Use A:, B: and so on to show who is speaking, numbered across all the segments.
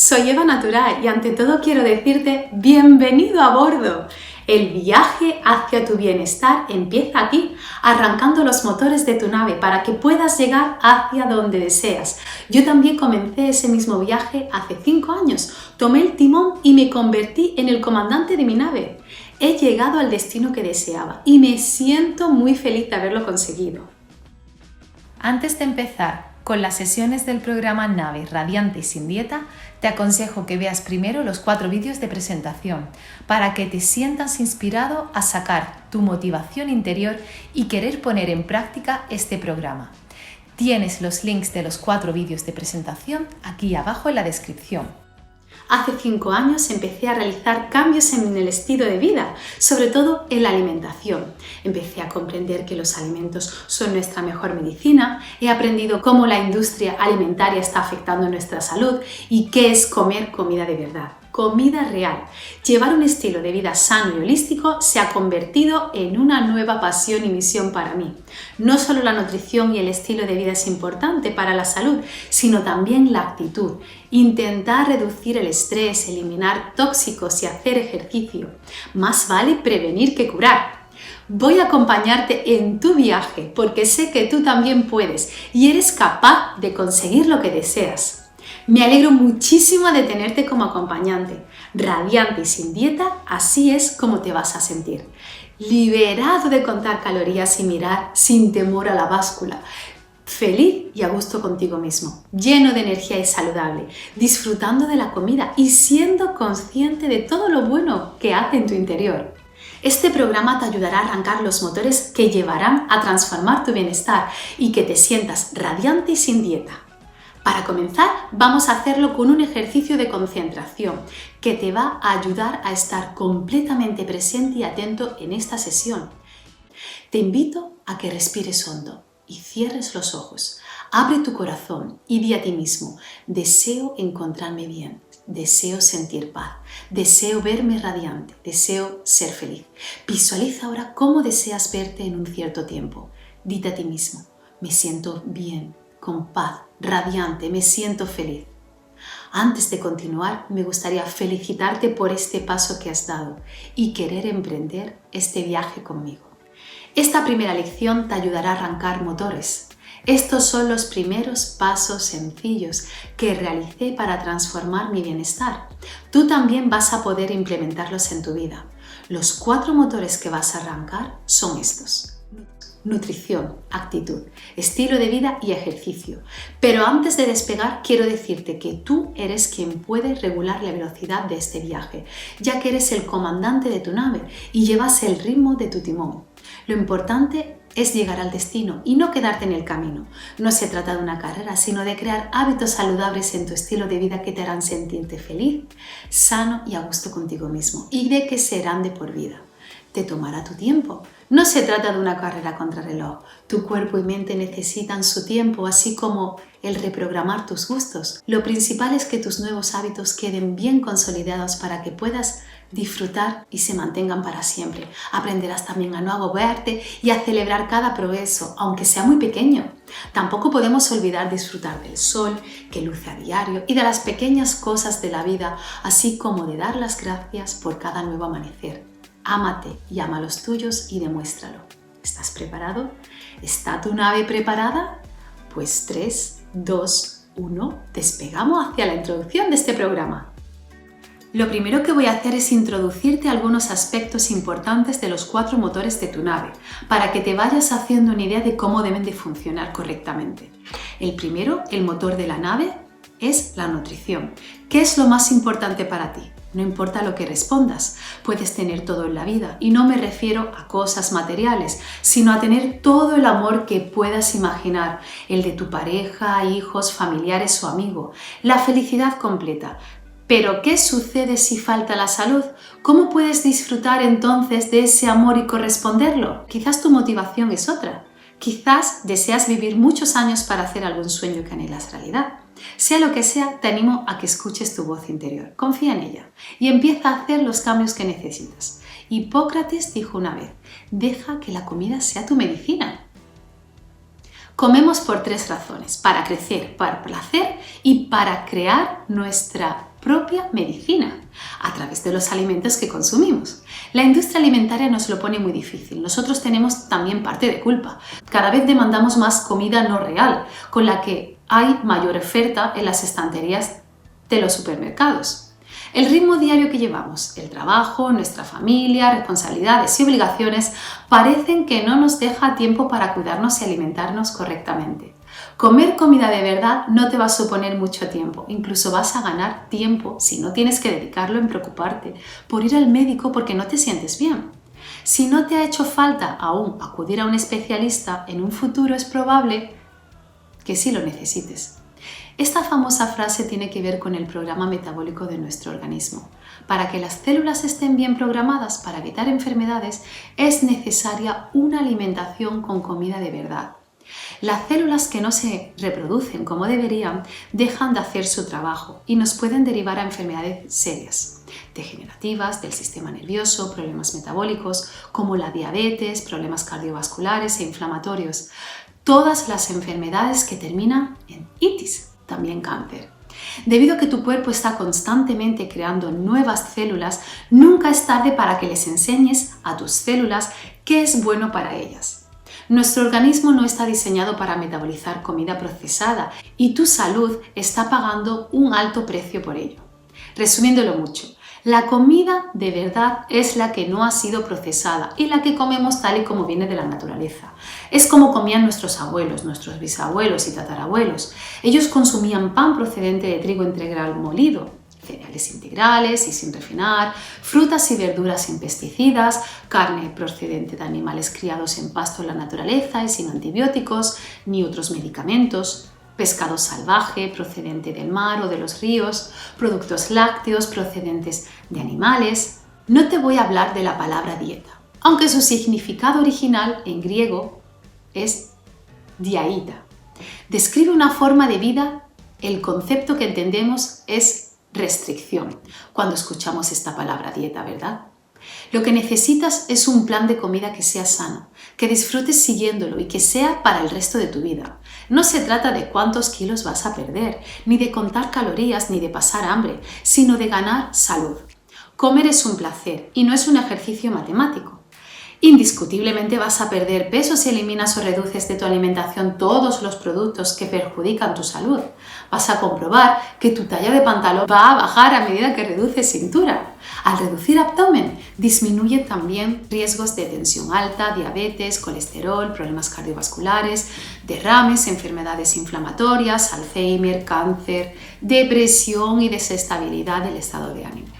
A: Soy Eva Natural y ante todo quiero decirte bienvenido a bordo. El viaje hacia tu bienestar empieza aquí, arrancando los motores de tu nave para que puedas llegar hacia donde deseas. Yo también comencé ese mismo viaje hace 5 años. Tomé el timón y me convertí en el comandante de mi nave. He llegado al destino que deseaba y me siento muy feliz de haberlo conseguido.
B: Antes de empezar con las sesiones del programa Nave Radiante y Sin Dieta, te aconsejo que veas primero los 4 vídeos de presentación para que te sientas inspirado a sacar tu motivación interior y querer poner en práctica este programa. Tienes los links de los 4 vídeos de presentación aquí abajo en la descripción.
A: Hace 5 años empecé a realizar cambios en el estilo de vida, sobre todo en la alimentación. Empecé a comprender que los alimentos son nuestra mejor medicina, he aprendido cómo la industria alimentaria está afectando nuestra salud y qué es comer comida de verdad. Comida real. Llevar un estilo de vida sano y holístico se ha convertido en una nueva pasión y misión para mí. No solo la nutrición y el estilo de vida es importante para la salud, sino también la actitud. Intentar reducir el estrés, eliminar tóxicos y hacer ejercicio. Más vale prevenir que curar. Voy a acompañarte en tu viaje porque sé que tú también puedes y eres capaz de conseguir lo que deseas. Me alegro muchísimo de tenerte como acompañante. Radiante y sin dieta, así es como te vas a sentir. Liberado de contar calorías y mirar sin temor a la báscula. Feliz y a gusto contigo mismo, lleno de energía y saludable, disfrutando de la comida y siendo consciente de todo lo bueno que hace en tu interior. Este programa te ayudará a arrancar los motores que llevarán a transformar tu bienestar y que te sientas radiante y sin dieta. Para comenzar, vamos a hacerlo con un ejercicio de concentración que te va a ayudar a estar completamente presente y atento en esta sesión. Te invito a que respires hondo y cierres los ojos. Abre tu corazón y di a ti mismo: deseo encontrarme bien, deseo sentir paz, deseo verme radiante, deseo ser feliz. Visualiza ahora cómo deseas verte en un cierto tiempo. Dite a ti mismo: me siento bien, con paz, radiante, me siento feliz. Antes de continuar, me gustaría felicitarte por este paso que has dado y querer emprender este viaje conmigo. Esta primera lección te ayudará a arrancar motores. Estos son los primeros pasos sencillos que realicé para transformar mi bienestar. Tú también vas a poder implementarlos en tu vida. Los 4 motores que vas a arrancar son estos: nutrición, actitud, estilo de vida y ejercicio. Pero antes de despegar, quiero decirte que tú eres quien puede regular la velocidad de este viaje, ya que eres el comandante de tu nave y llevas el ritmo de tu timón. Lo importante es llegar al destino y no quedarte en el camino. No se trata de una carrera, sino de crear hábitos saludables en tu estilo de vida que te harán sentirte feliz, sano y a gusto contigo mismo, y de que serán de por vida. Te tomará tu tiempo. No se trata de una carrera contra reloj. Tu cuerpo y mente necesitan su tiempo, así como el reprogramar tus gustos. Lo principal es que tus nuevos hábitos queden bien consolidados para que puedas disfrutar y se mantengan para siempre. Aprenderás también a no agobiarte y a celebrar cada progreso, aunque sea muy pequeño. Tampoco podemos olvidar disfrutar del sol que luce a diario y de las pequeñas cosas de la vida, así como de dar las gracias por cada nuevo amanecer. Ámate y ama a los tuyos y demuéstralo. ¿Estás preparado? ¿Está tu nave preparada? Pues 3, 2, 1, despegamos hacia la introducción de este programa. Lo primero que voy a hacer es introducirte algunos aspectos importantes de los 4 motores de tu nave, para que te vayas haciendo una idea de cómo deben de funcionar correctamente. El primero, el motor de la nave, es la nutrición. ¿Qué es lo más importante para ti? No importa lo que respondas, puedes tener todo en la vida, y no me refiero a cosas materiales, sino a tener todo el amor que puedas imaginar, el de tu pareja, hijos, familiares o amigo, la felicidad completa. Pero, ¿qué sucede si falta la salud? ¿Cómo puedes disfrutar entonces de ese amor y corresponderlo? Quizás tu motivación es otra. Quizás deseas vivir muchos años para hacer algún sueño que anhelas realidad. Sea lo que sea, te animo a que escuches tu voz interior. Confía en ella y empieza a hacer los cambios que necesitas. Hipócrates dijo una vez: deja que la comida sea tu medicina. Comemos por 3 razones: para crecer, para placer y para crear nuestra propia medicina a través de los alimentos que consumimos. La industria alimentaria nos lo pone muy difícil. Nosotros tenemos también parte de culpa. Cada vez demandamos más comida no real, con la que hay mayor oferta en las estanterías de los supermercados. El ritmo diario que llevamos, el trabajo, nuestra familia, responsabilidades y obligaciones parecen que no nos deja tiempo para cuidarnos y alimentarnos correctamente. Comer comida de verdad no te va a suponer mucho tiempo, incluso vas a ganar tiempo si no tienes que dedicarlo en preocuparte por ir al médico porque no te sientes bien. Si no te ha hecho falta aún acudir a un especialista, en un futuro es probable que sí lo necesites. Esta famosa frase tiene que ver con el programa metabólico de nuestro organismo. Para que las células estén bien programadas para evitar enfermedades, es necesaria una alimentación con comida de verdad. Las células que no se reproducen como deberían dejan de hacer su trabajo y nos pueden derivar a enfermedades serias, degenerativas, del sistema nervioso, problemas metabólicos como la diabetes, problemas cardiovasculares e inflamatorios. Todas las enfermedades que terminan en itis. También cáncer. Debido a que tu cuerpo está constantemente creando nuevas células, nunca es tarde para que les enseñes a tus células qué es bueno para ellas. Nuestro organismo no está diseñado para metabolizar comida procesada y tu salud está pagando un alto precio por ello. Resumiéndolo mucho, la comida de verdad es la que no ha sido procesada y la que comemos tal y como viene de la naturaleza. Es como comían nuestros abuelos, nuestros bisabuelos y tatarabuelos. Ellos consumían pan procedente de trigo integral molido, cereales integrales y sin refinar, frutas y verduras sin pesticidas, carne procedente de animales criados en pasto en la naturaleza y sin antibióticos ni otros medicamentos, pescado salvaje procedente del mar o de los ríos, productos lácteos procedentes de animales. No te voy a hablar de la palabra dieta, aunque su significado original en griego es diaita. Describe una forma de vida. El concepto que entendemos es restricción cuando escuchamos esta palabra dieta, ¿verdad? Lo que necesitas es un plan de comida que sea sano, que disfrutes siguiéndolo y que sea para el resto de tu vida. No se trata de cuántos kilos vas a perder, ni de contar calorías, ni de pasar hambre, sino de ganar salud. Comer es un placer y no es un ejercicio matemático. Indiscutiblemente vas a perder peso si eliminas o reduces de tu alimentación todos los productos que perjudican tu salud. Vas a comprobar que tu talla de pantalón va a bajar a medida que reduces cintura. Al reducir abdomen, disminuye también riesgos de tensión alta, diabetes, colesterol, problemas cardiovasculares, derrames, enfermedades inflamatorias, Alzheimer, cáncer, depresión y desestabilidad del estado de ánimo.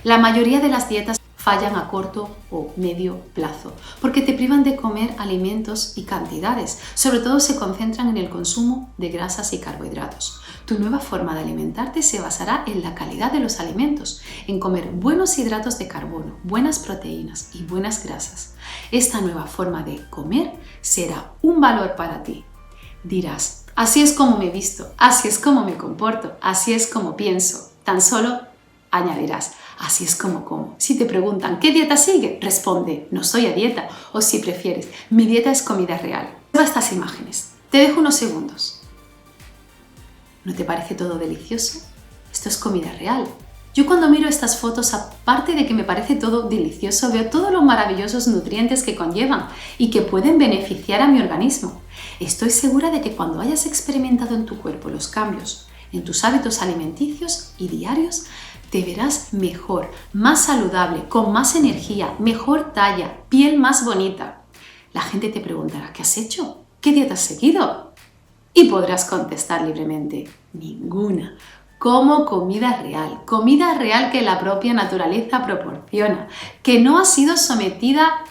A: La mayoría de las dietas fallan a corto o medio plazo, porque te privan de comer alimentos y cantidades. Sobre todo se concentran en el consumo de grasas y carbohidratos. Tu nueva forma de alimentarte se basará en la calidad de los alimentos, en comer buenos hidratos de carbono, buenas proteínas y buenas grasas. Esta nueva forma de comer será un valor para ti. Dirás, así es como me visto, así es como me comporto, así es como pienso. Tan solo añadirás, así es como como. Si te preguntan, ¿qué dieta sigue? Responde, no soy a dieta. O si prefieres, mi dieta es comida real. Observa estas imágenes. Te dejo unos segundos. ¿No te parece todo delicioso? Esto es comida real. Yo cuando miro estas fotos, aparte de que me parece todo delicioso, veo todos los maravillosos nutrientes que conllevan y que pueden beneficiar a mi organismo. Estoy segura de que cuando hayas experimentado en tu cuerpo los cambios en tus hábitos alimenticios y diarios, te verás mejor, más saludable, con más energía, mejor talla, piel más bonita. La gente te preguntará, ¿qué has hecho? ¿Qué dieta has seguido? Y podrás contestar libremente, ninguna. Como comida real que la propia naturaleza proporciona, que no ha sido sometida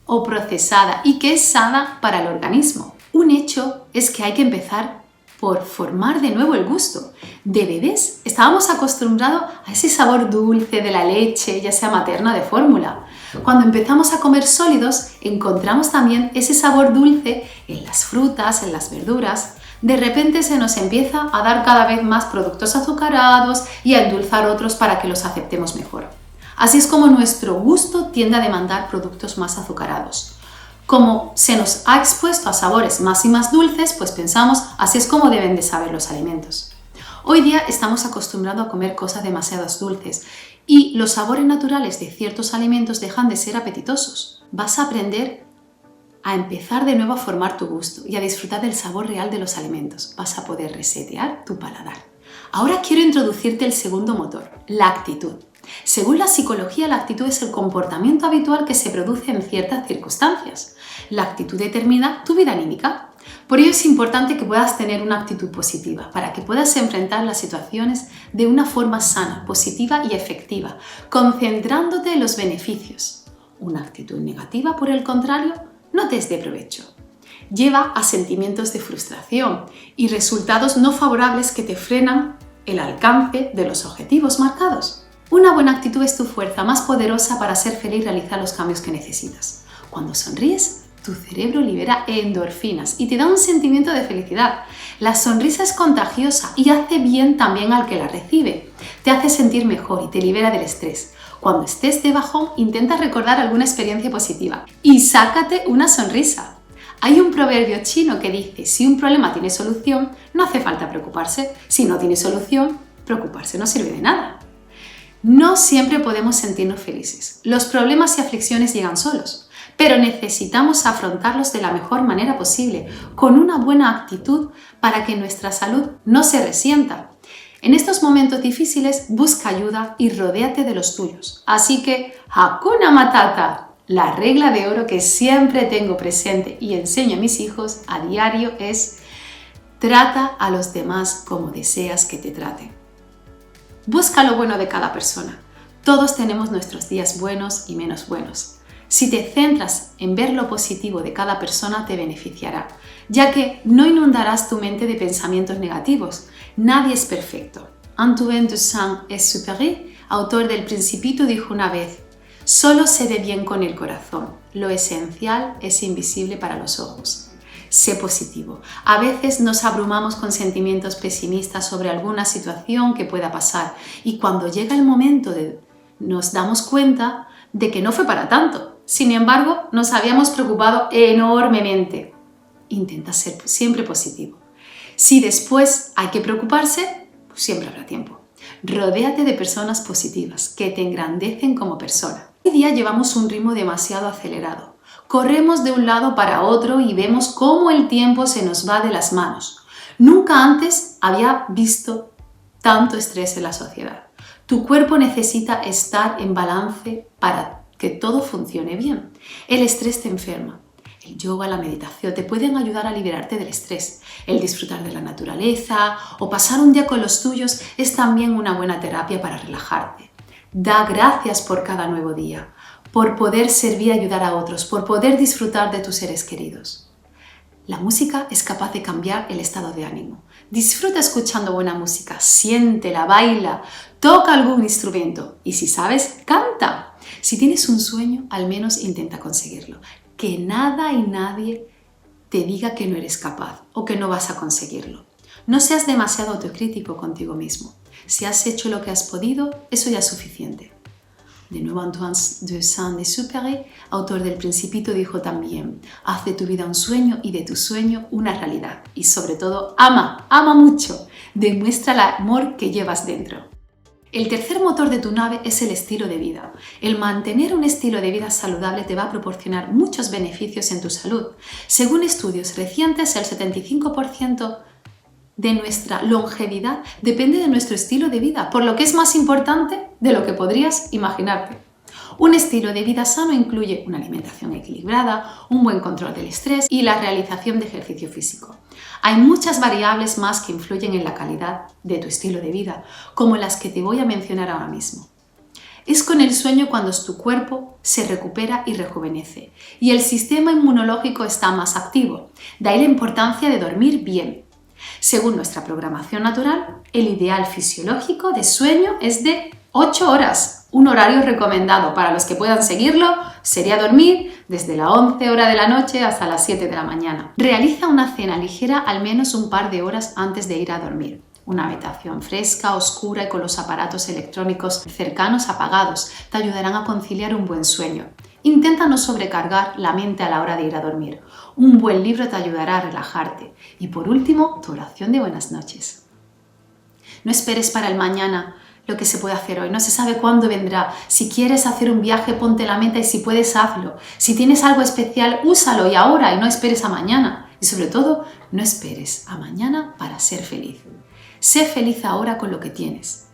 A: o procesada y que es sana para el organismo. Un hecho es que hay que empezar por formar de nuevo el gusto. De bebés estábamos acostumbrados a ese sabor dulce de la leche, ya sea materna o de fórmula. Cuando empezamos a comer sólidos, encontramos también ese sabor dulce en las frutas, en las verduras. De repente se nos empieza a dar cada vez más productos azucarados y a endulzar otros para que los aceptemos mejor. Así es como nuestro gusto tiende a demandar productos más azucarados. Como se nos ha expuesto a sabores más y más dulces, pues pensamos, así es como deben de saber los alimentos. Hoy día estamos acostumbrados a comer cosas demasiado dulces y los sabores naturales de ciertos alimentos dejan de ser apetitosos. Vas a aprender a empezar de nuevo a formar tu gusto y a disfrutar del sabor real de los alimentos. Vas a poder resetear tu paladar. Ahora quiero introducirte el segundo motor, la actitud. Según la psicología, la actitud es el comportamiento habitual que se produce en ciertas circunstancias. La actitud determina tu vida anímica. Por ello es importante que puedas tener una actitud positiva para que puedas enfrentar las situaciones de una forma sana, positiva y efectiva, concentrándote en los beneficios. Una actitud negativa, por el contrario, no te es de provecho. Lleva a sentimientos de frustración y resultados no favorables que te frenan el alcance de los objetivos marcados. Una buena actitud es tu fuerza más poderosa para ser feliz y realizar los cambios que necesitas. Cuando sonríes, tu cerebro libera endorfinas y te da un sentimiento de felicidad. La sonrisa es contagiosa y hace bien también al que la recibe. Te hace sentir mejor y te libera del estrés. Cuando estés de bajón, intenta recordar alguna experiencia positiva y sácate una sonrisa. Hay un proverbio chino que dice, si un problema tiene solución, no hace falta preocuparse. Si no tiene solución, preocuparse no sirve de nada. No siempre podemos sentirnos felices. Los problemas y aflicciones llegan solos, pero necesitamos afrontarlos de la mejor manera posible, con una buena actitud para que nuestra salud no se resienta. En estos momentos difíciles, busca ayuda y rodéate de los tuyos. Así que, Hakuna Matata, la regla de oro que siempre tengo presente y enseño a mis hijos a diario es: trata a los demás como deseas que te traten. Busca lo bueno de cada persona. Todos tenemos nuestros días buenos y menos buenos. Si te centras en ver lo positivo de cada persona, te beneficiará, ya que no inundarás tu mente de pensamientos negativos. Nadie es perfecto. Antoine de Saint-Exupéry, autor del Principito, dijo una vez: solo se ve bien con el corazón. Lo esencial es invisible para los ojos. Sé positivo. A veces nos abrumamos con sentimientos pesimistas sobre alguna situación que pueda pasar y cuando llega el momento nos damos cuenta de que no fue para tanto. Sin embargo, nos habíamos preocupado enormemente. Intenta ser siempre positivo. Si después hay que preocuparse, pues siempre habrá tiempo. Rodéate de personas positivas que te engrandecen como persona. Hoy día llevamos un ritmo demasiado acelerado. Corremos de un lado para otro y vemos cómo el tiempo se nos va de las manos. Nunca antes había visto tanto estrés en la sociedad. Tu cuerpo necesita estar en balance para que todo funcione bien. El estrés te enferma. El yoga, la meditación te pueden ayudar a liberarte del estrés. El disfrutar de la naturaleza o pasar un día con los tuyos es también una buena terapia para relajarte. Da gracias por cada nuevo día, por poder servir y ayudar a otros, por poder disfrutar de tus seres queridos. La música es capaz de cambiar el estado de ánimo. Disfruta escuchando buena música, siéntela, baila, toca algún instrumento y si sabes, canta. Si tienes un sueño, al menos intenta conseguirlo. Que nada y nadie te diga que no eres capaz o que no vas a conseguirlo. No seas demasiado autocrítico contigo mismo. Si has hecho lo que has podido, eso ya es suficiente. De nuevo, Antoine de Saint-Exupéry, autor del Principito, dijo también: haz de tu vida un sueño y de tu sueño una realidad. Y sobre todo, ama mucho. Demuestra el amor que llevas dentro. El tercer motor de tu nave es el estilo de vida. El mantener un estilo de vida saludable te va a proporcionar muchos beneficios en tu salud. Según estudios recientes, el 75% de nuestra longevidad depende de nuestro estilo de vida, por lo que es más importante de lo que podrías imaginarte. Un estilo de vida sano incluye una alimentación equilibrada, un buen control del estrés y la realización de ejercicio físico. Hay muchas variables más que influyen en la calidad de tu estilo de vida, como las que te voy a mencionar ahora mismo. Es con el sueño cuando tu cuerpo se recupera y rejuvenece, y el sistema inmunológico está más activo. De ahí la importancia de dormir bien. Según nuestra programación natural, el ideal fisiológico de sueño es de 8 horas. Un horario recomendado para los que puedan seguirlo sería dormir desde las 11 horas de la noche hasta las 7 de la mañana. Realiza una cena ligera al menos un par de horas antes de ir a dormir. Una habitación fresca, oscura y con los aparatos electrónicos cercanos apagados te ayudarán a conciliar un buen sueño. Intenta no sobrecargar la mente a la hora de ir a dormir. Un buen libro te ayudará a relajarte. Y por último, tu oración de buenas noches. No esperes para el mañana lo que se puede hacer hoy. No se sabe cuándo vendrá. Si quieres hacer un viaje, ponte la meta y si puedes, hazlo. Si tienes algo especial, úsalo y ahora y no esperes a mañana. Y sobre todo, no esperes a mañana para ser feliz. Sé feliz ahora con lo que tienes.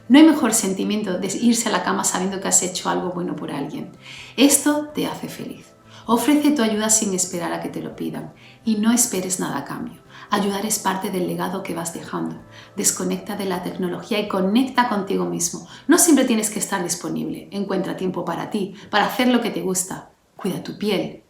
A: No hay mejor sentimiento de irse a la cama sabiendo que has hecho algo bueno por alguien. Esto te hace feliz. Ofrece tu ayuda sin esperar a que te lo pidan y no esperes nada a cambio. Ayudar es parte del legado que vas dejando. Desconecta de la tecnología y conecta contigo mismo. No siempre tienes que estar disponible. Encuentra tiempo para ti, para hacer lo que te gusta. Cuida tu piel.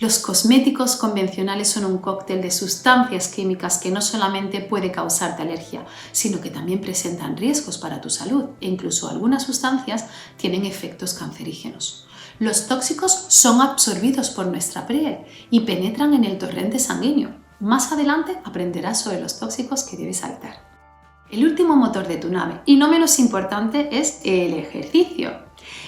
A: Los cosméticos convencionales son un cóctel de sustancias químicas que no solamente puede causarte alergia, sino que también presentan riesgos para tu salud e incluso algunas sustancias tienen efectos cancerígenos. Los tóxicos son absorbidos por nuestra piel y penetran en el torrente sanguíneo. Más adelante aprenderás sobre los tóxicos que debes evitar. El último motor de tu nave, y no menos importante, es el ejercicio.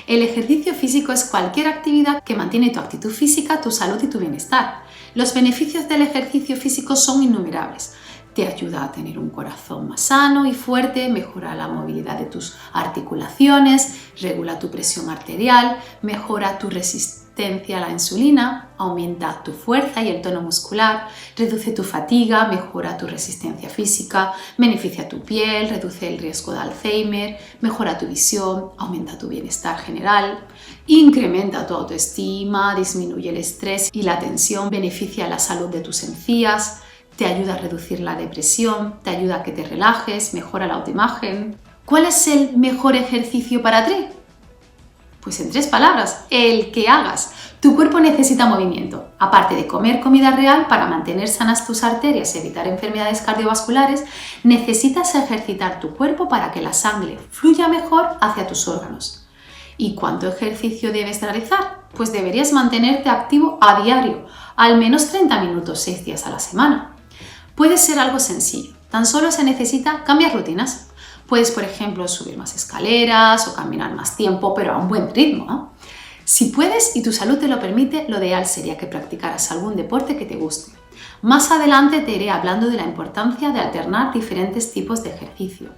A: El ejercicio físico es cualquier actividad que mantiene tu actitud física, tu salud y tu bienestar. Los beneficios del ejercicio físico son innumerables. Te ayuda a tener un corazón más sano y fuerte, mejora la movilidad de tus articulaciones, regula tu presión arterial, mejora tu resistencia a la insulina, aumenta tu fuerza y el tono muscular, reduce tu fatiga, mejora tu resistencia física, beneficia tu piel, reduce el riesgo de Alzheimer, mejora tu visión, aumenta tu bienestar general, incrementa tu autoestima, disminuye el estrés y la tensión, beneficia la salud de tus encías, te ayuda a reducir la depresión, te ayuda a que te relajes, mejora la autoimagen. ¿Cuál es el mejor ejercicio para ti? Pues en 3 palabras, el que hagas. Tu cuerpo necesita movimiento. Aparte de comer comida real para mantener sanas tus arterias y evitar enfermedades cardiovasculares, necesitas ejercitar tu cuerpo para que la sangre fluya mejor hacia tus órganos. ¿Y cuánto ejercicio debes realizar? Pues deberías mantenerte activo a diario, al menos 30 minutos 6 días a la semana. Puede ser algo sencillo, tan solo se necesita cambiar rutinas. Puedes, por ejemplo, subir más escaleras o caminar más tiempo, pero a un buen ritmo, ¿no? Si puedes y tu salud te lo permite, lo ideal sería que practicaras algún deporte que te guste. Más adelante te iré hablando de la importancia de alternar diferentes tipos de ejercicio.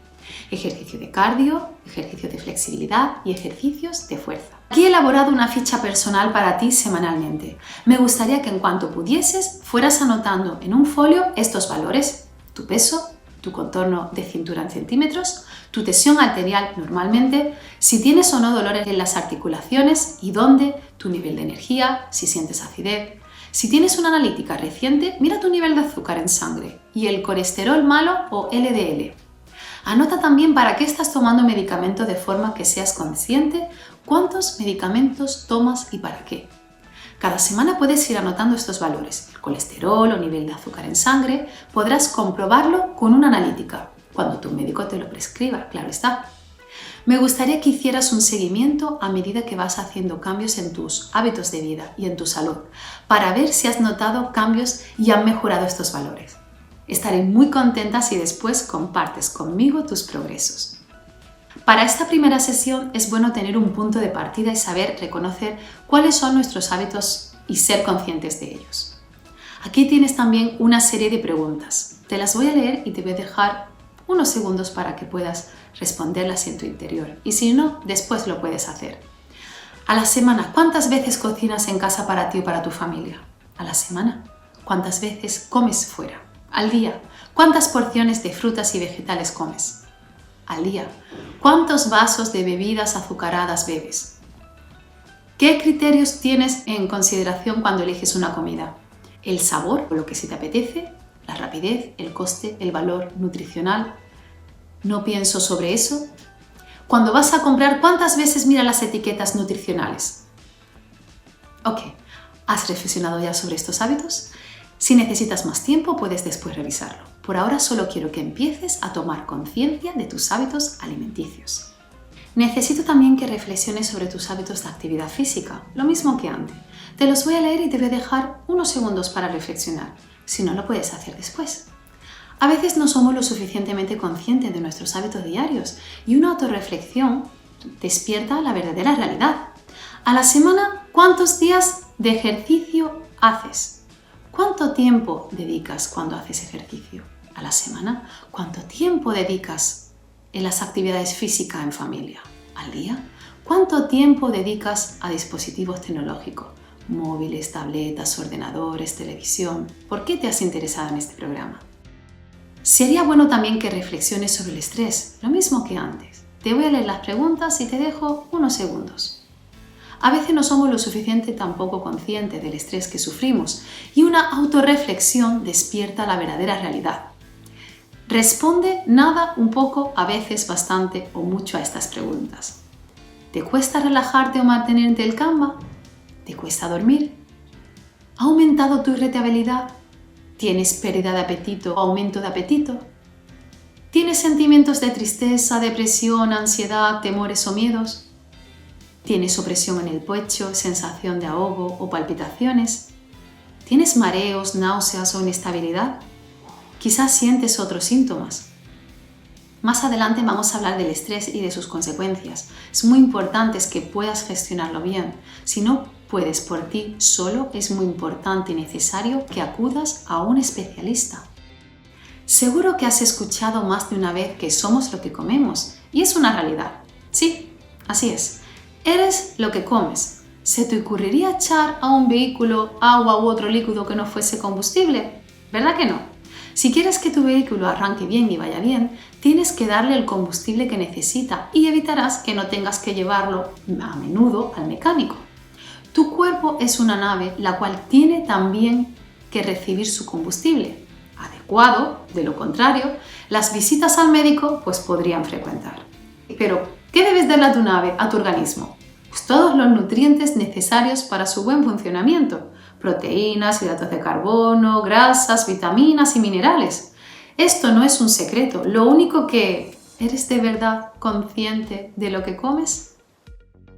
A: Ejercicio de cardio, ejercicio de flexibilidad y ejercicios de fuerza. Aquí he elaborado una ficha personal para ti semanalmente. Me gustaría que en cuanto pudieses fueras anotando en un folio estos valores: tu peso, tu contorno de cintura en centímetros, tu tensión arterial normalmente, si tienes o no dolores en las articulaciones y dónde, tu nivel de energía, si sientes acidez. Si tienes una analítica reciente, mira tu nivel de azúcar en sangre y el colesterol malo o LDL. Anota también para qué estás tomando medicamento de forma que seas consciente cuántos medicamentos tomas y para qué. Cada semana puedes ir anotando estos valores, el colesterol o nivel de azúcar en sangre. Podrás comprobarlo con una analítica, cuando tu médico te lo prescriba, claro está. Me gustaría que hicieras un seguimiento a medida que vas haciendo cambios en tus hábitos de vida y en tu salud, para ver si has notado cambios y han mejorado estos valores. Estaré muy contenta si después compartes conmigo tus progresos. Para esta primera sesión es bueno tener un punto de partida y saber reconocer cuáles son nuestros hábitos y ser conscientes de ellos. Aquí tienes también una serie de preguntas. Te las voy a leer y te voy a dejar unos segundos para que puedas responderlas en tu interior. Y si no, después lo puedes hacer. A la semana, ¿cuántas veces cocinas en casa para ti o para tu familia? A la semana, ¿cuántas veces comes fuera? Al día, ¿cuántas porciones de frutas y vegetales comes? Al día, ¿cuántos vasos de bebidas azucaradas bebes? ¿Qué criterios tienes en consideración cuando eliges una comida? ¿El sabor o lo que se te apetece? ¿La rapidez? ¿El coste? ¿El valor nutricional? ¿No pienso sobre eso? Cuando vas a comprar, ¿cuántas veces miras las etiquetas nutricionales? Ok, ¿has reflexionado ya sobre estos hábitos? Si necesitas más tiempo, puedes después revisarlo. Por ahora solo quiero que empieces a tomar conciencia de tus hábitos alimenticios. Necesito también que reflexiones sobre tus hábitos de actividad física, lo mismo que antes. Te los voy a leer y te voy a dejar unos segundos para reflexionar. Si no, lo puedes hacer después. A veces no somos lo suficientemente conscientes de nuestros hábitos diarios y una autorreflexión despierta la verdadera realidad. A la semana, ¿cuántos días de ejercicio haces? ¿Cuánto tiempo dedicas cuando haces ejercicio? A la semana, ¿cuánto tiempo dedicas en las actividades físicas en familia? ¿Al día? ¿Cuánto tiempo dedicas a dispositivos tecnológicos? Móviles, tabletas, ordenadores, televisión. ¿Por qué te has interesado en este programa? Sería bueno también que reflexiones sobre el estrés, lo mismo que antes. Te voy a leer las preguntas y te dejo unos segundos. A veces no somos lo suficiente tampoco conscientes del estrés que sufrimos y una autorreflexión despierta la verdadera realidad. Responde nada, un poco, a veces bastante o mucho a estas preguntas. ¿Te cuesta relajarte o mantenerte en cama? ¿Te cuesta dormir? ¿Ha aumentado tu irritabilidad? ¿Tienes pérdida de apetito o aumento de apetito? ¿Tienes sentimientos de tristeza, depresión, ansiedad, temores o miedos? ¿Tienes opresión en el pecho, sensación de ahogo o palpitaciones? ¿Tienes mareos, náuseas o inestabilidad? Quizás sientes otros síntomas. Más adelante vamos a hablar del estrés y de sus consecuencias. Es muy importante que puedas gestionarlo bien. Si no puedes por ti solo, es muy importante y necesario que acudas a un especialista. Seguro que has escuchado más de una vez que somos lo que comemos, y es una realidad. Sí, así es. Eres lo que comes. ¿Se te ocurriría echar a un vehículo agua u otro líquido que no fuese combustible? ¿Verdad que no? Si quieres que tu vehículo arranque bien y vaya bien, tienes que darle el combustible que necesita y evitarás que no tengas que llevarlo a menudo al mecánico. Tu cuerpo es una nave la cual tiene también que recibir su combustible adecuado, de lo contrario, las visitas al médico pues podrían frecuentar. Pero, ¿qué debes darle a tu nave, a tu organismo? Pues todos los nutrientes necesarios para su buen funcionamiento. Proteínas, hidratos de carbono, grasas, vitaminas y minerales. Esto no es un secreto, lo único que... ¿Eres de verdad consciente de lo que comes?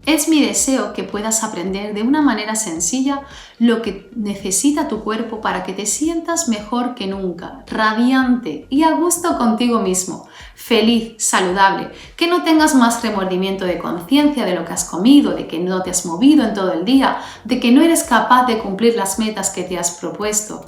A: Es mi deseo que puedas aprender de una manera sencilla lo que necesita tu cuerpo para que te sientas mejor que nunca, radiante y a gusto contigo mismo, feliz, saludable, que no tengas más remordimiento de conciencia de lo que has comido, de que no te has movido en todo el día, de que no eres capaz de cumplir las metas que te has propuesto,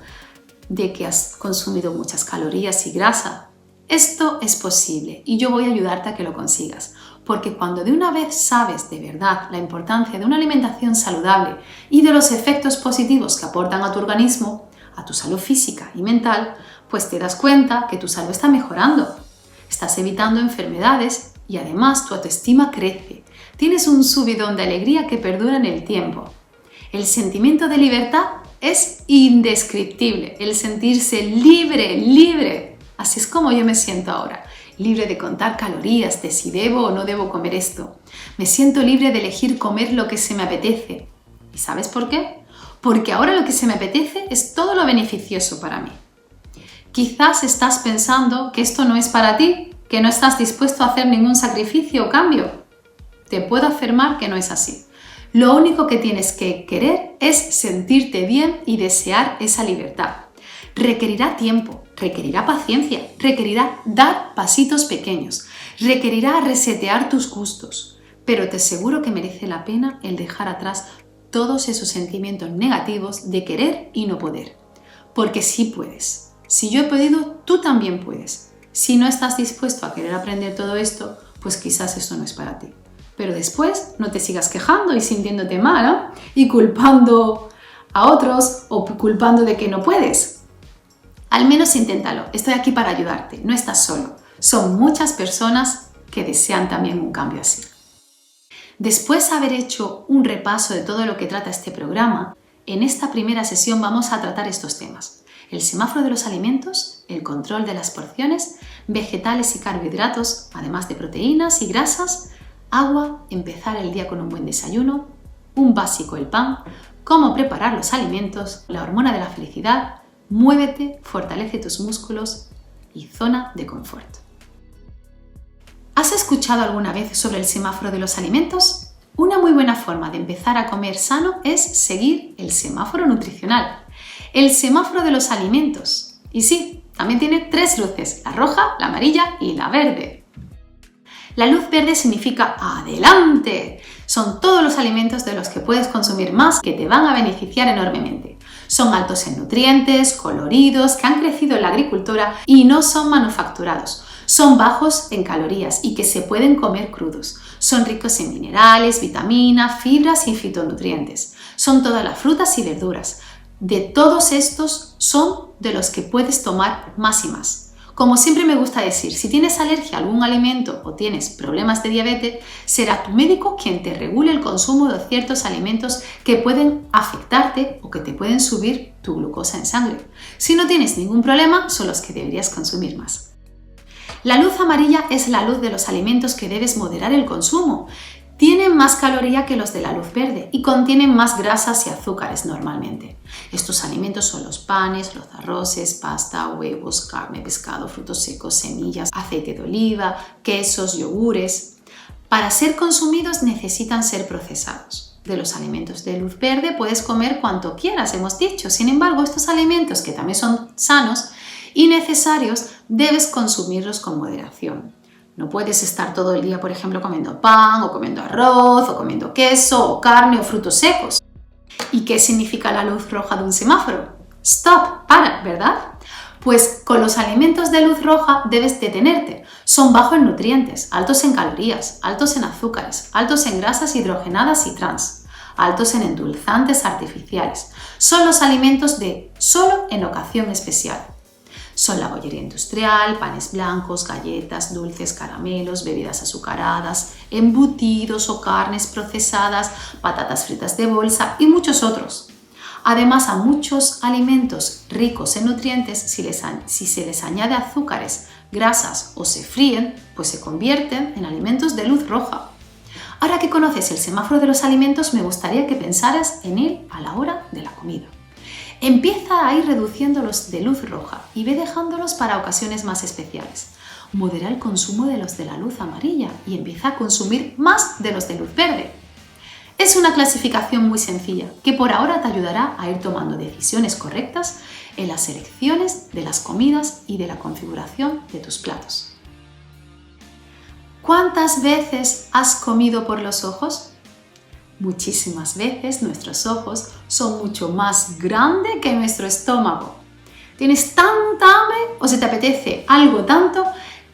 A: de que has consumido muchas calorías y grasa. Esto es posible y yo voy a ayudarte a que lo consigas. Porque cuando de una vez sabes de verdad la importancia de una alimentación saludable y de los efectos positivos que aportan a tu organismo, a tu salud física y mental, pues te das cuenta que tu salud está mejorando. Estás evitando enfermedades y además tu autoestima crece. Tienes un subidón de alegría que perdura en el tiempo. El sentimiento de libertad es indescriptible. El sentirse libre. Así es como yo me siento ahora. Libre de contar calorías, de si debo o no debo comer esto. Me siento libre de elegir comer lo que se me apetece. ¿Y sabes por qué? Porque ahora lo que se me apetece es todo lo beneficioso para mí. Quizás estás pensando que esto no es para ti, que no estás dispuesto a hacer ningún sacrificio o cambio. Te puedo afirmar que no es así. Lo único que tienes que querer es sentirte bien y desear esa libertad. Requerirá tiempo, requerirá paciencia, requerirá dar pasitos pequeños, requerirá resetear tus gustos, pero te aseguro que merece la pena el dejar atrás todos esos sentimientos negativos de querer y no poder. Porque sí puedes. Si yo he podido, tú también puedes. Si no estás dispuesto a querer aprender todo esto, pues quizás esto no es para ti. Pero después no te sigas quejando y sintiéndote mal, ¿no? Y culpando a otros o culpando de que no puedes. Al menos inténtalo, estoy aquí para ayudarte, no estás solo. Son muchas personas que desean también un cambio así. Después de haber hecho un repaso de todo lo que trata este programa, en esta primera sesión vamos a tratar estos temas. El semáforo de los alimentos, el control de las porciones, vegetales y carbohidratos, además de proteínas y grasas, agua, empezar el día con un buen desayuno, un básico el pan, cómo preparar los alimentos, la hormona de la felicidad, muévete, fortalece tus músculos y zona de confort. ¿Has escuchado alguna vez sobre el semáforo de los alimentos? Una muy buena forma de empezar a comer sano es seguir el semáforo nutricional. El semáforo de los alimentos. Y sí, también tiene 3 luces, la roja, la amarilla y la verde. La luz verde significa ¡adelante! Son todos los alimentos de los que puedes consumir más que te van a beneficiar enormemente. Son altos en nutrientes, coloridos, que han crecido en la agricultura y no son manufacturados. Son bajos en calorías y que se pueden comer crudos. Son ricos en minerales, vitaminas, fibras y fitonutrientes. Son todas las frutas y verduras. De todos estos son de los que puedes tomar más y más. Como siempre me gusta decir, si tienes alergia a algún alimento o tienes problemas de diabetes, será tu médico quien te regule el consumo de ciertos alimentos que pueden afectarte o que te pueden subir tu glucosa en sangre. Si no tienes ningún problema, son los que deberías consumir más. La luz amarilla es la luz de los alimentos que debes moderar el consumo. Tienen más caloría que los de la luz verde y contienen más grasas y azúcares normalmente. Estos alimentos son los panes, los arroces, pasta, huevos, carne, pescado, frutos secos, semillas, aceite de oliva, quesos, yogures. Para ser consumidos necesitan ser procesados. De los alimentos de luz verde puedes comer cuanto quieras, hemos dicho. Sin embargo, estos alimentos, que también son sanos y necesarios, debes consumirlos con moderación. No puedes estar todo el día, por ejemplo, comiendo pan, o comiendo arroz, o comiendo queso, o carne, o frutos secos. ¿Y qué significa la luz roja de un semáforo? Stop, para, ¿verdad? Pues con los alimentos de luz roja debes detenerte. Son bajos en nutrientes, altos en calorías, altos en azúcares, altos en grasas hidrogenadas y trans, altos en endulzantes artificiales. Son los alimentos de solo en ocasión especial. Son la bollería industrial, panes blancos, galletas, dulces, caramelos, bebidas azucaradas, embutidos o carnes procesadas, patatas fritas de bolsa y muchos otros. Además, a muchos alimentos ricos en nutrientes, si se les añade azúcares, grasas o se fríen, pues se convierten en alimentos de luz roja. Ahora que conoces el semáforo de los alimentos, me gustaría que pensaras en él a la hora de la comida. Empieza a ir reduciéndolos de luz roja y ve dejándolos para ocasiones más especiales. Modera el consumo de los de la luz amarilla y empieza a consumir más de los de luz verde. Es una clasificación muy sencilla que por ahora te ayudará a ir tomando decisiones correctas en las elecciones de las comidas y de la configuración de tus platos. ¿Cuántas veces has comido por los ojos? Muchísimas veces nuestros ojos son mucho más grandes que nuestro estómago. Tienes tanta hambre o se te apetece algo tanto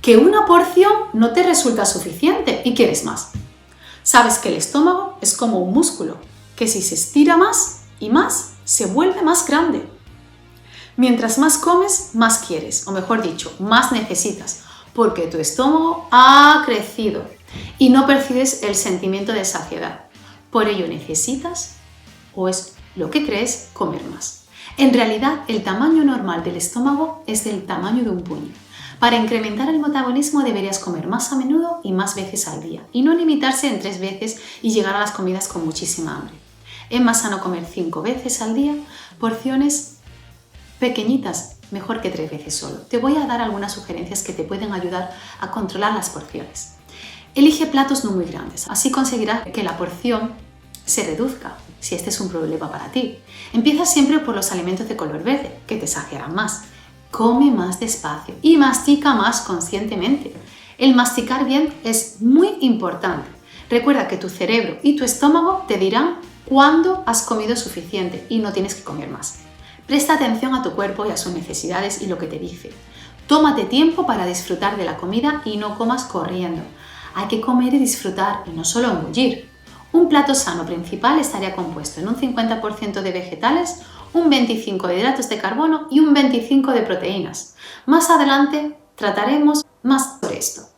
A: que una porción no te resulta suficiente y quieres más. Sabes que el estómago es como un músculo, que si se estira más y más, se vuelve más grande. Mientras más comes, más quieres, o mejor dicho, más necesitas, porque tu estómago ha crecido y no percibes el sentimiento de saciedad. Por ello necesitas, o es lo que crees, comer más. En realidad, el tamaño normal del estómago es del tamaño de un puño. Para incrementar el metabolismo deberías comer más a menudo y más veces al día, y no limitarse en 3 veces y llegar a las comidas con muchísima hambre. Es más sano comer 5 veces al día, porciones pequeñitas, mejor que 3 veces solo. Te voy a dar algunas sugerencias que te pueden ayudar a controlar las porciones. Elige platos no muy grandes, así conseguirás que la porción se reduzca, si este es un problema para ti. Empieza siempre por los alimentos de color verde, que te saciarán más. Come más despacio y mastica más conscientemente. El masticar bien es muy importante. Recuerda que tu cerebro y tu estómago te dirán cuándo has comido suficiente y no tienes que comer más. Presta atención a tu cuerpo y a sus necesidades y lo que te dice. Tómate tiempo para disfrutar de la comida y no comas corriendo. Hay que comer y disfrutar y no solo engullir. Un plato sano principal estaría compuesto en un 50% de vegetales, un 25% de hidratos de carbono y un 25% de proteínas. Más adelante trataremos más sobre esto.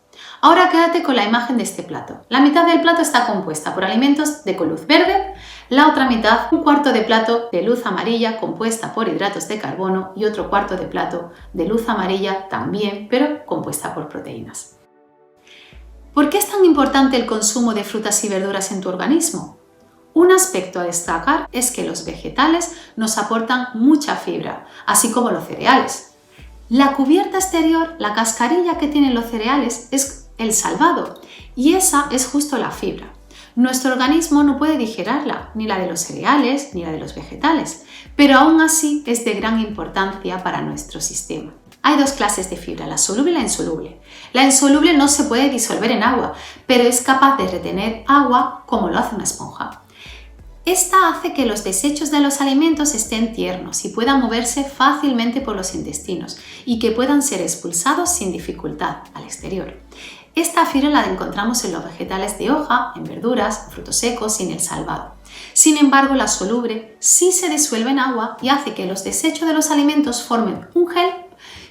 A: Ahora quédate con la imagen de este plato. La mitad del plato está compuesta por alimentos de luz verde, la otra mitad, un cuarto de plato de luz amarilla compuesta por hidratos de carbono y otro cuarto de plato de luz amarilla también, pero compuesta por proteínas. ¿Por qué es tan importante el consumo de frutas y verduras en tu organismo? Un aspecto a destacar es que los vegetales nos aportan mucha fibra, así como los cereales. La cubierta exterior, la cascarilla que tienen los cereales, es el salvado, y esa es justo la fibra. Nuestro organismo no puede digerirla, ni la de los cereales ni la de los vegetales, pero aún así es de gran importancia para nuestro sistema. Hay 2 clases de fibra, la soluble y la insoluble. La insoluble no se puede disolver en agua, pero es capaz de retener agua como lo hace una esponja. Esta hace que los desechos de los alimentos estén tiernos y puedan moverse fácilmente por los intestinos y que puedan ser expulsados sin dificultad al exterior. Esta fibra la encontramos en los vegetales de hoja, en verduras, frutos secos y en el salvado. Sin embargo, la soluble sí se disuelve en agua y hace que los desechos de los alimentos formen un gel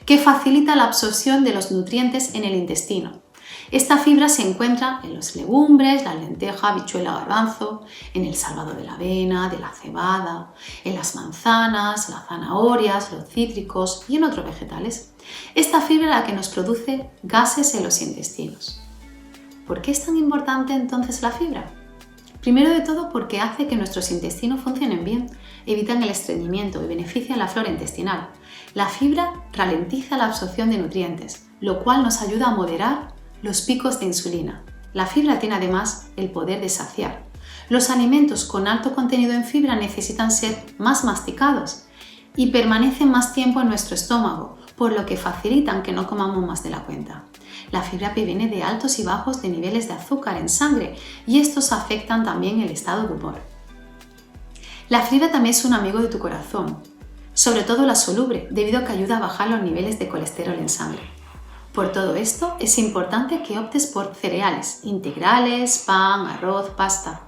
A: que facilita la absorción de los nutrientes en el intestino. Esta fibra se encuentra en los legumbres, la lenteja, habichuela, garbanzo, en el salvado de la avena, de la cebada, en las manzanas, las zanahorias, los cítricos y en otros vegetales. Esta fibra es la que nos produce gases en los intestinos. ¿Por qué es tan importante entonces la fibra? Primero de todo porque hace que nuestros intestinos funcionen bien, evitan el estreñimiento y benefician la flora intestinal. La fibra ralentiza la absorción de nutrientes, lo cual nos ayuda a moderar los picos de insulina. La fibra tiene además el poder de saciar. Los alimentos con alto contenido en fibra necesitan ser más masticados y permanecen más tiempo en nuestro estómago, por lo que facilitan que no comamos más de la cuenta. La fibra previene de altos y bajos de niveles de azúcar en sangre y estos afectan también el estado de humor. La fibra también es un amigo de tu corazón, sobre todo la soluble, debido a que ayuda a bajar los niveles de colesterol en sangre. Por todo esto, es importante que optes por cereales integrales, pan, arroz, pasta.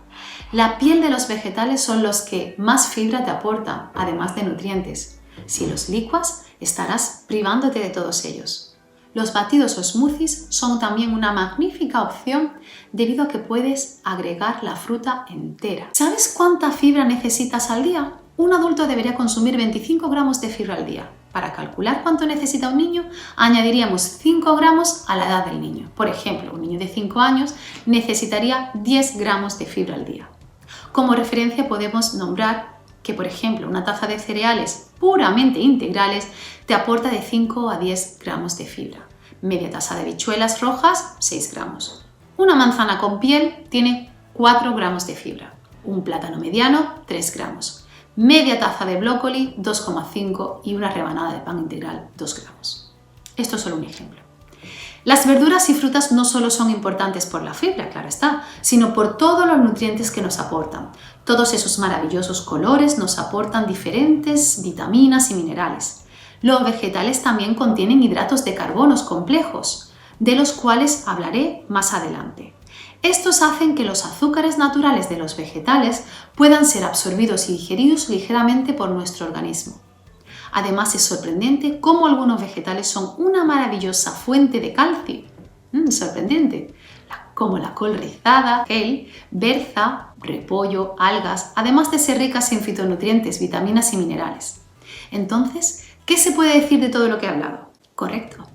A: La piel de los vegetales son los que más fibra te aportan, además de nutrientes. Si los licuas, estarás privándote de todos ellos. Los batidos o smoothies son también una magnífica opción debido a que puedes agregar la fruta entera. ¿Sabes cuánta fibra necesitas al día? Un adulto debería consumir 25 gramos de fibra al día. Para calcular cuánto necesita un niño, añadiríamos 5 gramos a la edad del niño. Por ejemplo, un niño de 5 años necesitaría 10 gramos de fibra al día. Como referencia podemos nombrar que, por ejemplo, una taza de cereales puramente integrales te aporta de 5 a 10 gramos de fibra. Media taza de habichuelas rojas, 6 gramos. Una manzana con piel tiene 4 gramos de fibra. Un plátano mediano, 3 gramos. Media taza de brócoli, 2,5 y una rebanada de pan integral, 2 gramos. Esto es solo un ejemplo. Las verduras y frutas no solo son importantes por la fibra, claro está, sino por todos los nutrientes que nos aportan. Todos esos maravillosos colores nos aportan diferentes vitaminas y minerales. Los vegetales también contienen hidratos de carbono complejos, de los cuales hablaré más adelante. Estos hacen que los azúcares naturales de los vegetales puedan ser absorbidos y digeridos ligeramente por nuestro organismo. Además, es sorprendente cómo algunos vegetales son una maravillosa fuente de calcio. Sorprendente. Como la col rizada, kale, berza, repollo, algas, además de ser ricas en fitonutrientes, vitaminas y minerales. Entonces, ¿qué se puede decir de todo lo que he hablado? Correcto.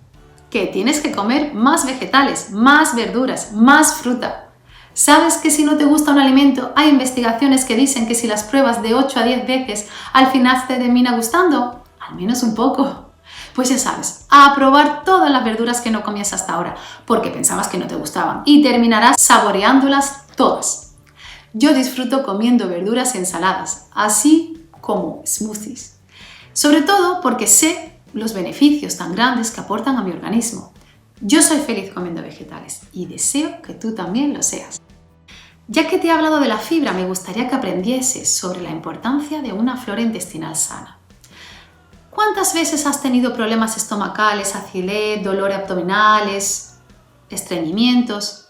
A: Que tienes que comer más vegetales, más verduras, más fruta. ¿Sabes que si no te gusta un alimento, hay investigaciones que dicen que si las pruebas de 8 a 10 veces, al final te termina gustando? Al menos un poco. Pues ya sabes, a probar todas las verduras que no comías hasta ahora, porque pensabas que no te gustaban, y terminarás saboreándolas todas. Yo disfruto comiendo verduras ensaladas, así como smoothies. Sobre todo porque sé los beneficios tan grandes que aportan a mi organismo. Yo soy feliz comiendo vegetales y deseo que tú también lo seas. Ya que te he hablado de la fibra, me gustaría que aprendieses sobre la importancia de una flora intestinal sana. ¿Cuántas veces has tenido problemas estomacales, acidez, dolores abdominales, estreñimientos?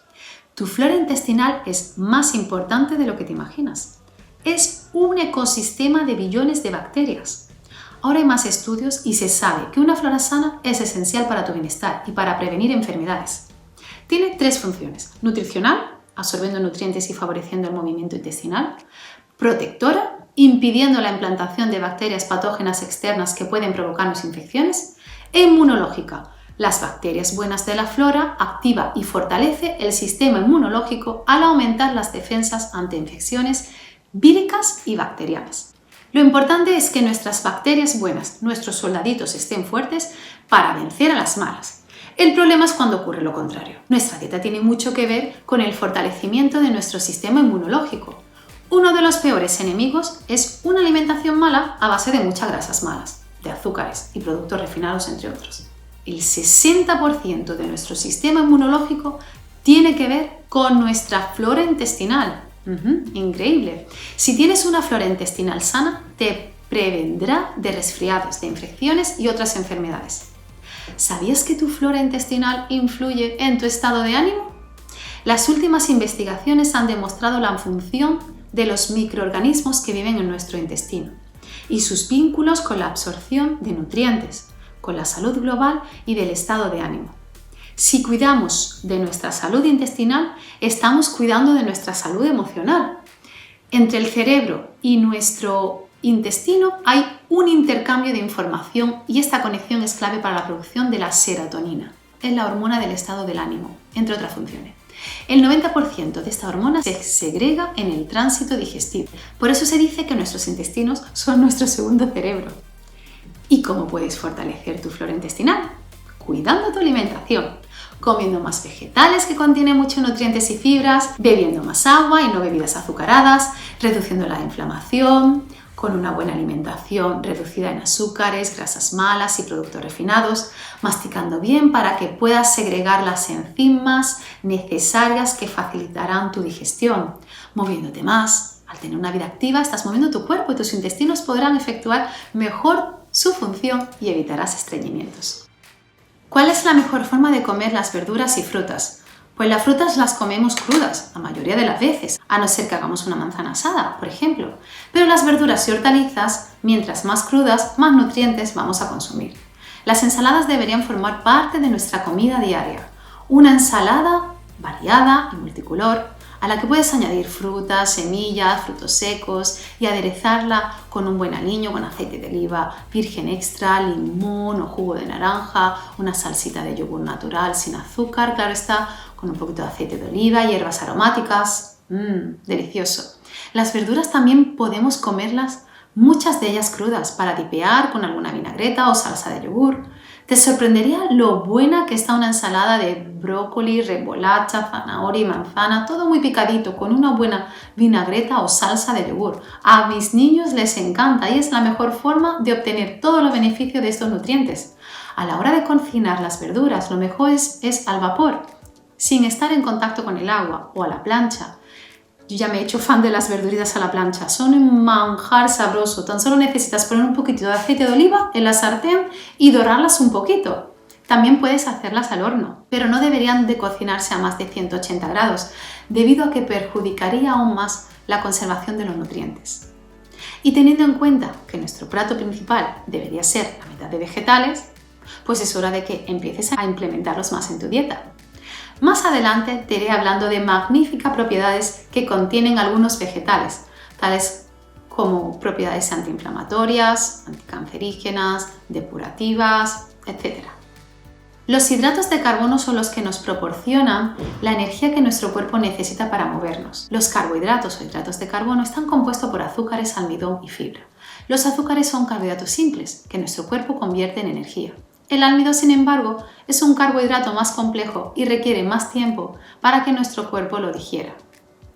A: Tu flora intestinal es más importante de lo que te imaginas. Es un ecosistema de billones de bacterias. Ahora hay más estudios y se sabe que una flora sana es esencial para tu bienestar y para prevenir enfermedades. Tiene 3 funciones: nutricional, absorbiendo nutrientes y favoreciendo el movimiento intestinal; protectora, impidiendo la implantación de bacterias patógenas externas que pueden provocarnos infecciones; e inmunológica. Las bacterias buenas de la flora activa y fortalece el sistema inmunológico al aumentar las defensas ante infecciones víricas y bacterianas. Lo importante es que nuestras bacterias buenas, nuestros soldaditos, estén fuertes para vencer a las malas. El problema es cuando ocurre lo contrario. Nuestra dieta tiene mucho que ver con el fortalecimiento de nuestro sistema inmunológico. Uno de los peores enemigos es una alimentación mala a base de muchas grasas malas, de azúcares y productos refinados, entre otros. El 60% de nuestro sistema inmunológico tiene que ver con nuestra flora intestinal. Increíble. Si tienes una flora intestinal sana, te prevendrá de resfriados, de infecciones y otras enfermedades. ¿Sabías que tu flora intestinal influye en tu estado de ánimo? Las últimas investigaciones han demostrado la función de los microorganismos que viven en nuestro intestino y sus vínculos con la absorción de nutrientes, con la salud global y del estado de ánimo. Si cuidamos de nuestra salud intestinal, estamos cuidando de nuestra salud emocional. Entre el cerebro y nuestro intestino hay un intercambio de información y esta conexión es clave para la producción de la serotonina, es la hormona del estado del ánimo, entre otras funciones. El 90% de esta hormona se segrega en el tránsito digestivo. Por eso se dice que nuestros intestinos son nuestro segundo cerebro. ¿Y cómo puedes fortalecer tu flora intestinal? Cuidando tu alimentación, comiendo más vegetales que contienen muchos nutrientes y fibras, bebiendo más agua y no bebidas azucaradas, reduciendo la inflamación, con una buena alimentación reducida en azúcares, grasas malas y productos refinados, masticando bien para que puedas segregar las enzimas necesarias que facilitarán tu digestión, moviéndote más. Al tener una vida activa, estás moviendo tu cuerpo y tus intestinos podrán efectuar mejor su función y evitarás estreñimientos. ¿Cuál es la mejor forma de comer las verduras y frutas? Pues las frutas las comemos crudas, la mayoría de las veces, a no ser que hagamos una manzana asada, por ejemplo. Pero las verduras y hortalizas, mientras más crudas, más nutrientes vamos a consumir. Las ensaladas deberían formar parte de nuestra comida diaria. Una ensalada variada y multicolor, a la que puedes añadir frutas, semillas, frutos secos y aderezarla con un buen aliño, con aceite de oliva virgen extra, limón o jugo de naranja, una salsita de yogur natural sin azúcar, claro está, con un poquito de aceite de oliva, hierbas aromáticas. Delicioso. Las verduras también podemos comerlas, muchas de ellas crudas, para dipear con alguna vinagreta o salsa de yogur. Te sorprendería lo buena que está una ensalada de brócoli, remolacha, zanahoria y manzana, todo muy picadito, con una buena vinagreta o salsa de yogur. A mis niños les encanta y es la mejor forma de obtener todos los beneficios de estos nutrientes. A la hora de cocinar las verduras, lo mejor es al vapor, sin estar en contacto con el agua, o a la plancha. Yo ya me he hecho fan de las verduritas a la plancha, son un manjar sabroso. Tan solo necesitas poner un poquito de aceite de oliva en la sartén y dorarlas un poquito. También puedes hacerlas al horno, pero no deberían de cocinarse a más de 180 grados, debido a que perjudicaría aún más la conservación de los nutrientes. Y teniendo en cuenta que nuestro plato principal debería ser la mitad de vegetales, pues es hora de que empieces a implementarlos más en tu dieta. Más adelante te iré hablando de magníficas propiedades que contienen algunos vegetales, tales como propiedades antiinflamatorias, anticancerígenas, depurativas, etc. Los hidratos de carbono son los que nos proporcionan la energía que nuestro cuerpo necesita para movernos. Los carbohidratos o hidratos de carbono están compuestos por azúcares, almidón y fibra. Los azúcares son carbohidratos simples que nuestro cuerpo convierte en energía. El almidón, sin embargo, es un carbohidrato más complejo y requiere más tiempo para que nuestro cuerpo lo digiera.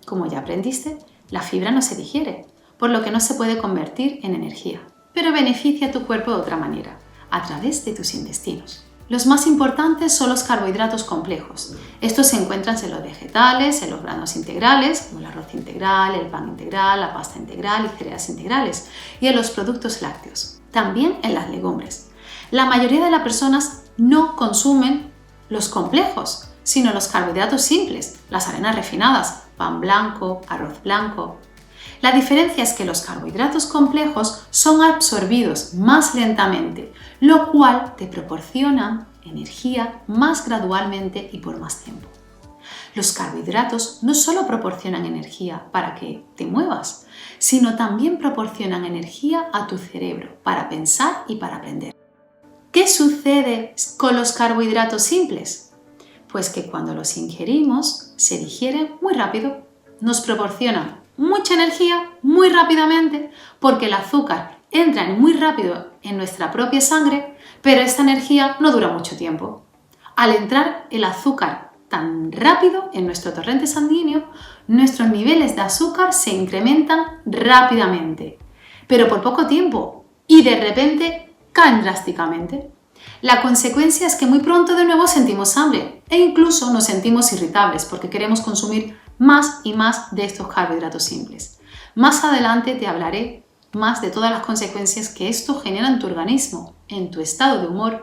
A: Como ya aprendiste, la fibra no se digiere, por lo que no se puede convertir en energía, pero beneficia a tu cuerpo de otra manera, a través de tus intestinos. Los más importantes son los carbohidratos complejos. Estos se encuentran en los vegetales, en los granos integrales, como el arroz integral, el pan integral, la pasta integral y cereales integrales, y en los productos lácteos. También en las legumbres. La mayoría de las personas no consumen los complejos, sino los carbohidratos simples, las harinas refinadas, pan blanco, arroz blanco. La diferencia es que los carbohidratos complejos son absorbidos más lentamente, lo cual te proporciona energía más gradualmente y por más tiempo. Los carbohidratos no solo proporcionan energía para que te muevas, sino también proporcionan energía a tu cerebro para pensar y para aprender. ¿Qué sucede con los carbohidratos simples? Pues que cuando los ingerimos se digieren muy rápido, nos proporcionan mucha energía muy rápidamente porque el azúcar entra muy rápido en nuestra propia sangre, pero esta energía no dura mucho tiempo. Al entrar el azúcar tan rápido en nuestro torrente sanguíneo, nuestros niveles de azúcar se incrementan rápidamente, pero por poco tiempo y de repente caen drásticamente. La consecuencia es que muy pronto de nuevo sentimos hambre e incluso nos sentimos irritables porque queremos consumir más y más de estos carbohidratos simples. Más adelante te hablaré más de todas las consecuencias que esto genera en tu organismo, en tu estado de humor.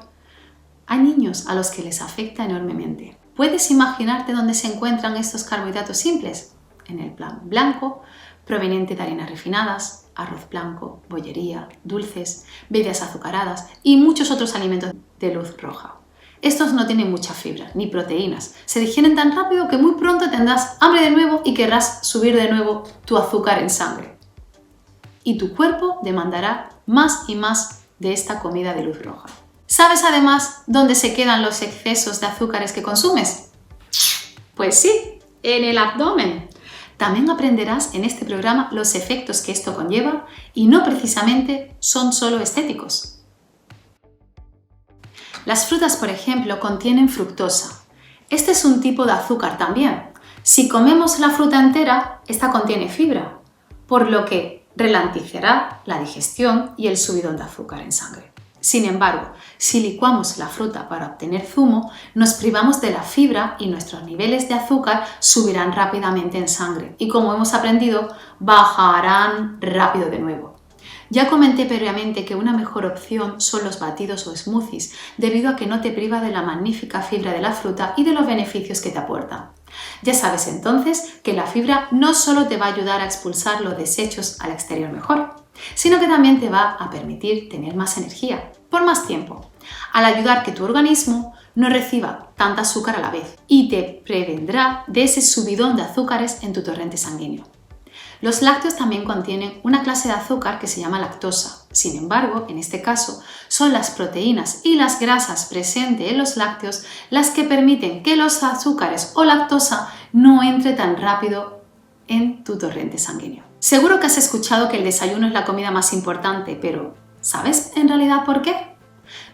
A: Hay niños a los que les afecta enormemente. ¿Puedes imaginarte dónde se encuentran estos carbohidratos simples? En el plan blanco, proveniente de harinas refinadas, arroz blanco, bollería, dulces, bebidas azucaradas y muchos otros alimentos de luz roja. Estos no tienen mucha fibra ni proteínas, se digieren tan rápido que muy pronto tendrás hambre de nuevo y querrás subir de nuevo tu azúcar en sangre. Y tu cuerpo demandará más y más de esta comida de luz roja. ¿Sabes además dónde se quedan los excesos de azúcares que consumes? Pues sí, en el abdomen. También aprenderás en este programa los efectos que esto conlleva y no precisamente son solo estéticos. Las frutas, por ejemplo, contienen fructosa. Este es un tipo de azúcar también. Si comemos la fruta entera, esta contiene fibra, por lo que ralentizará la digestión y el subidón de azúcar en sangre. Sin embargo, si licuamos la fruta para obtener zumo, nos privamos de la fibra y nuestros niveles de azúcar subirán rápidamente en sangre y, como hemos aprendido, bajarán rápido de nuevo. Ya comenté previamente que una mejor opción son los batidos o smoothies, debido a que no te priva de la magnífica fibra de la fruta y de los beneficios que te aportan. Ya sabes entonces que la fibra no solo te va a ayudar a expulsar los desechos al exterior mejor, sino que también te va a permitir tener más energía por más tiempo, al ayudar que tu organismo no reciba tanta azúcar a la vez y te prevendrá de ese subidón de azúcares en tu torrente sanguíneo. Los lácteos también contienen una clase de azúcar que se llama lactosa. Sin embargo, en este caso, son las proteínas y las grasas presentes en los lácteos las que permiten que los azúcares o lactosa no entre tan rápido en tu torrente sanguíneo. Seguro que has escuchado que el desayuno es la comida más importante, pero ¿sabes en realidad por qué?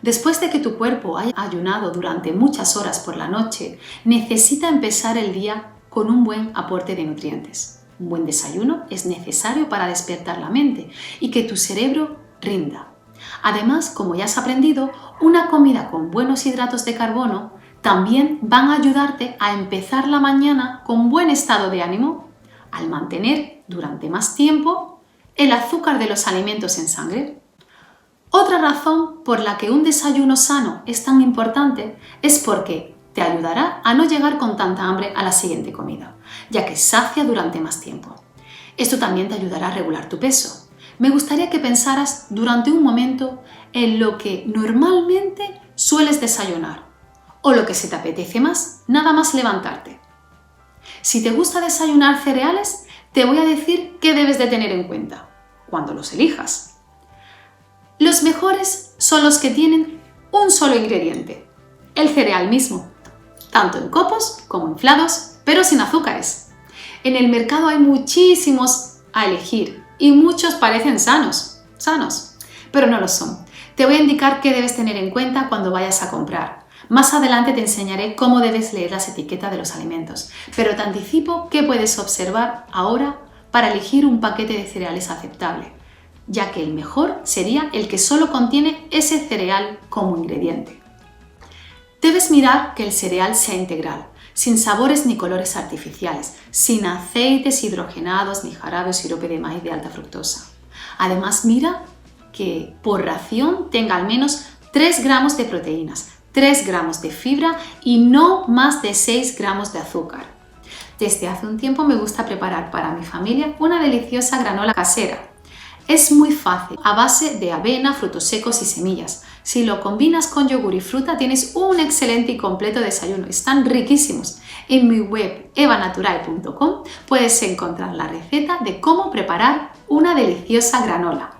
A: Después de que tu cuerpo haya ayunado durante muchas horas por la noche, necesita empezar el día con un buen aporte de nutrientes. Un buen desayuno es necesario para despertar la mente y que tu cerebro rinda. Además, como ya has aprendido, una comida con buenos hidratos de carbono también van a ayudarte a empezar la mañana con buen estado de ánimo, al mantener durante más tiempo el azúcar de los alimentos en sangre. Otra razón por la que un desayuno sano es tan importante es porque te ayudará a no llegar con tanta hambre a la siguiente comida, ya que sacia durante más tiempo. Esto también te ayudará a regular tu peso. Me gustaría que pensaras durante un momento en lo que normalmente sueles desayunar o lo que se te apetece más, nada más levantarte. Si te gusta desayunar cereales, te voy a decir qué debes de tener en cuenta cuando los elijas. Los mejores son los que tienen un solo ingrediente, el cereal mismo, tanto en copos como inflados, pero sin azúcares. En el mercado hay muchísimos a elegir y muchos parecen sanos, pero no lo son. Te voy a indicar qué debes tener en cuenta cuando vayas a comprar. Más adelante te enseñaré cómo debes leer las etiquetas de los alimentos, pero te anticipo qué puedes observar ahora para elegir un paquete de cereales aceptable, ya que el mejor sería el que solo contiene ese cereal como ingrediente. Debes mirar que el cereal sea integral, sin sabores ni colores artificiales, sin aceites hidrogenados ni jarabe o sirope de maíz de alta fructosa. Además, mira que por ración tenga al menos 3 gramos de proteínas, 3 gramos de fibra y no más de 6 gramos de azúcar. Desde hace un tiempo me gusta preparar para mi familia una deliciosa granola casera. Es muy fácil, a base de avena, frutos secos y semillas. Si lo combinas con yogur y fruta tienes un excelente y completo desayuno. Están riquísimos. En mi web evanatural.com puedes encontrar la receta de cómo preparar una deliciosa granola.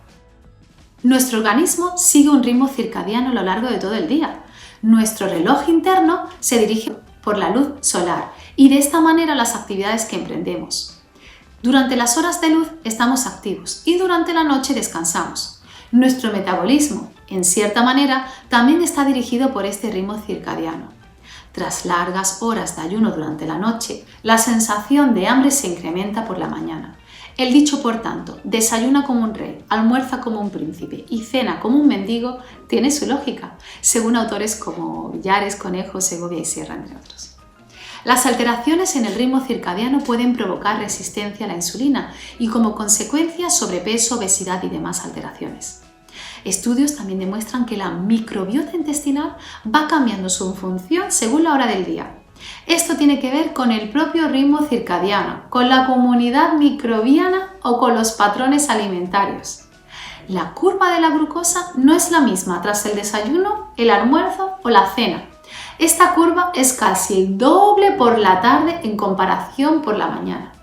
A: Nuestro organismo sigue un ritmo circadiano a lo largo de todo el día. Nuestro reloj interno se dirige por la luz solar y de esta manera las actividades que emprendemos. Durante las horas de luz estamos activos y durante la noche descansamos. Nuestro metabolismo, en cierta manera, también está dirigido por este ritmo circadiano. Tras largas horas de ayuno durante la noche, la sensación de hambre se incrementa por la mañana. El dicho, por tanto, desayuna como un rey, almuerza como un príncipe y cena como un mendigo, tiene su lógica, según autores como Villares, Conejo, Segovia y Sierra, entre otros. Las alteraciones en el ritmo circadiano pueden provocar resistencia a la insulina y como consecuencia sobrepeso, obesidad y demás alteraciones. Estudios también demuestran que la microbiota intestinal va cambiando su función según la hora del día. Esto tiene que ver con el propio ritmo circadiano, con la comunidad microbiana o con los patrones alimentarios. La curva de la glucosa no es la misma tras el desayuno, el almuerzo o la cena. Esta curva es casi el doble por la tarde en comparación por la mañana,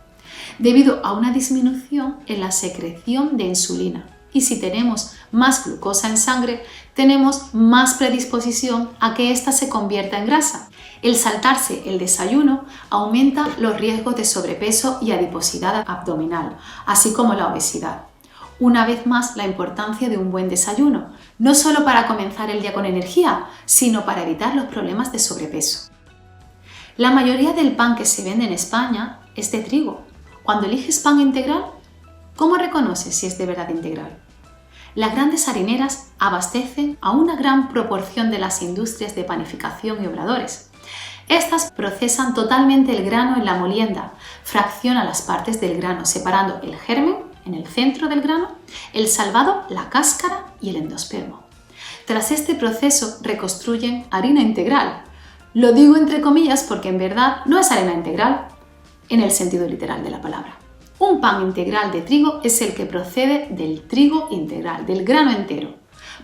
A: debido a una disminución en la secreción de insulina. Y si tenemos más glucosa en sangre, tenemos más predisposición a que ésta se convierta en grasa. El saltarse el desayuno aumenta los riesgos de sobrepeso y adiposidad abdominal, así como la obesidad. Una vez más, la importancia de un buen desayuno, no solo para comenzar el día con energía, sino para evitar los problemas de sobrepeso. La mayoría del pan que se vende en España es de trigo. Cuando eliges pan integral, ¿cómo reconoces si es de verdad integral? Las grandes harineras abastecen a una gran proporción de las industrias de panificación y obradores. Estas procesan totalmente el grano en la molienda, fraccionan las partes del grano, separando el germen en el centro del grano, el salvado, la cáscara y el endospermo. Tras este proceso reconstruyen harina integral. Lo digo entre comillas porque en verdad no es harina integral en el sentido literal de la palabra. Un pan integral de trigo es el que procede del trigo integral, del grano entero.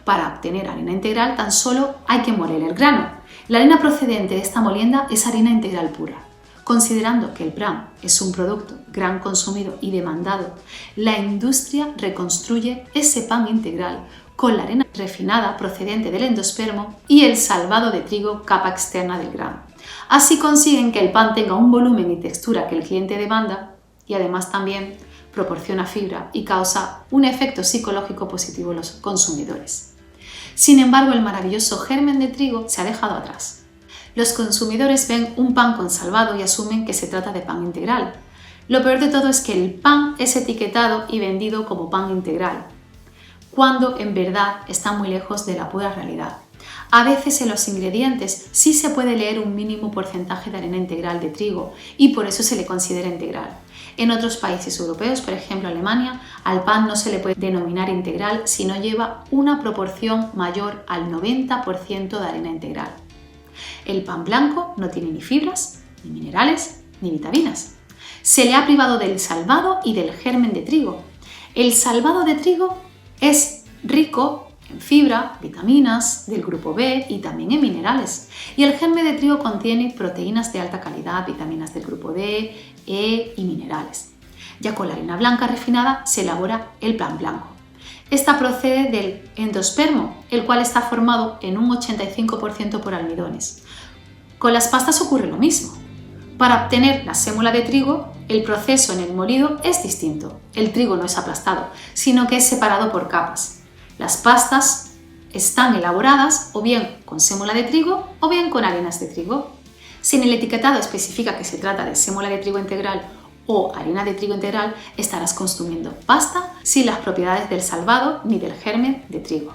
A: Para obtener harina integral tan solo hay que moler el grano. La harina procedente de esta molienda es harina integral pura. Considerando que el pan es un producto gran consumido y demandado, la industria reconstruye ese pan integral con la harina refinada procedente del endospermo y el salvado de trigo capa externa del grano. Así consiguen que el pan tenga un volumen y textura que el cliente demanda y además también proporciona fibra y causa un efecto psicológico positivo en los consumidores. Sin embargo, el maravilloso germen de trigo se ha dejado atrás. Los consumidores ven un pan con salvado y asumen que se trata de pan integral. Lo peor de todo es que el pan es etiquetado y vendido como pan integral, cuando en verdad está muy lejos de la pura realidad. A veces en los ingredientes sí se puede leer un mínimo porcentaje de harina integral de trigo y por eso se le considera integral. En otros países europeos, por ejemplo Alemania, al pan no se le puede denominar integral si no lleva una proporción mayor al 90% de harina integral. El pan blanco no tiene ni fibras, ni minerales, ni vitaminas. Se le ha privado del salvado y del germen de trigo. El salvado de trigo es rico en fibra, vitaminas del grupo B y también en minerales. Y el germen de trigo contiene proteínas de alta calidad, vitaminas del grupo D, E y minerales. Ya con la harina blanca refinada se elabora el pan blanco. Esta procede del endospermo, el cual está formado en un 85% por almidones. Con las pastas ocurre lo mismo. Para obtener la sémola de trigo, el proceso en el molido es distinto. El trigo no es aplastado, sino que es separado por capas. Las pastas están elaboradas o bien con sémola de trigo o bien con harinas de trigo. Si en el etiquetado especifica que se trata de sémola de trigo integral o harina de trigo integral, estarás consumiendo pasta sin las propiedades del salvado ni del germen de trigo.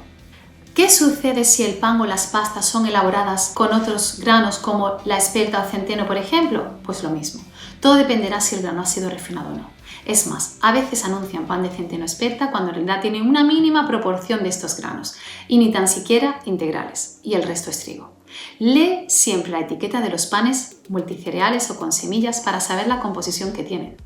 A: ¿Qué sucede si el pan o las pastas son elaboradas con otros granos como la espelta o centeno, por ejemplo? Pues lo mismo. Todo dependerá si el grano ha sido refinado o no. Es más, a veces anuncian pan de centeno espelta cuando en realidad tiene una mínima proporción de estos granos y ni tan siquiera integrales, y el resto es trigo. Lee siempre la etiqueta de los panes multicereales o con semillas para saber la composición que tienen.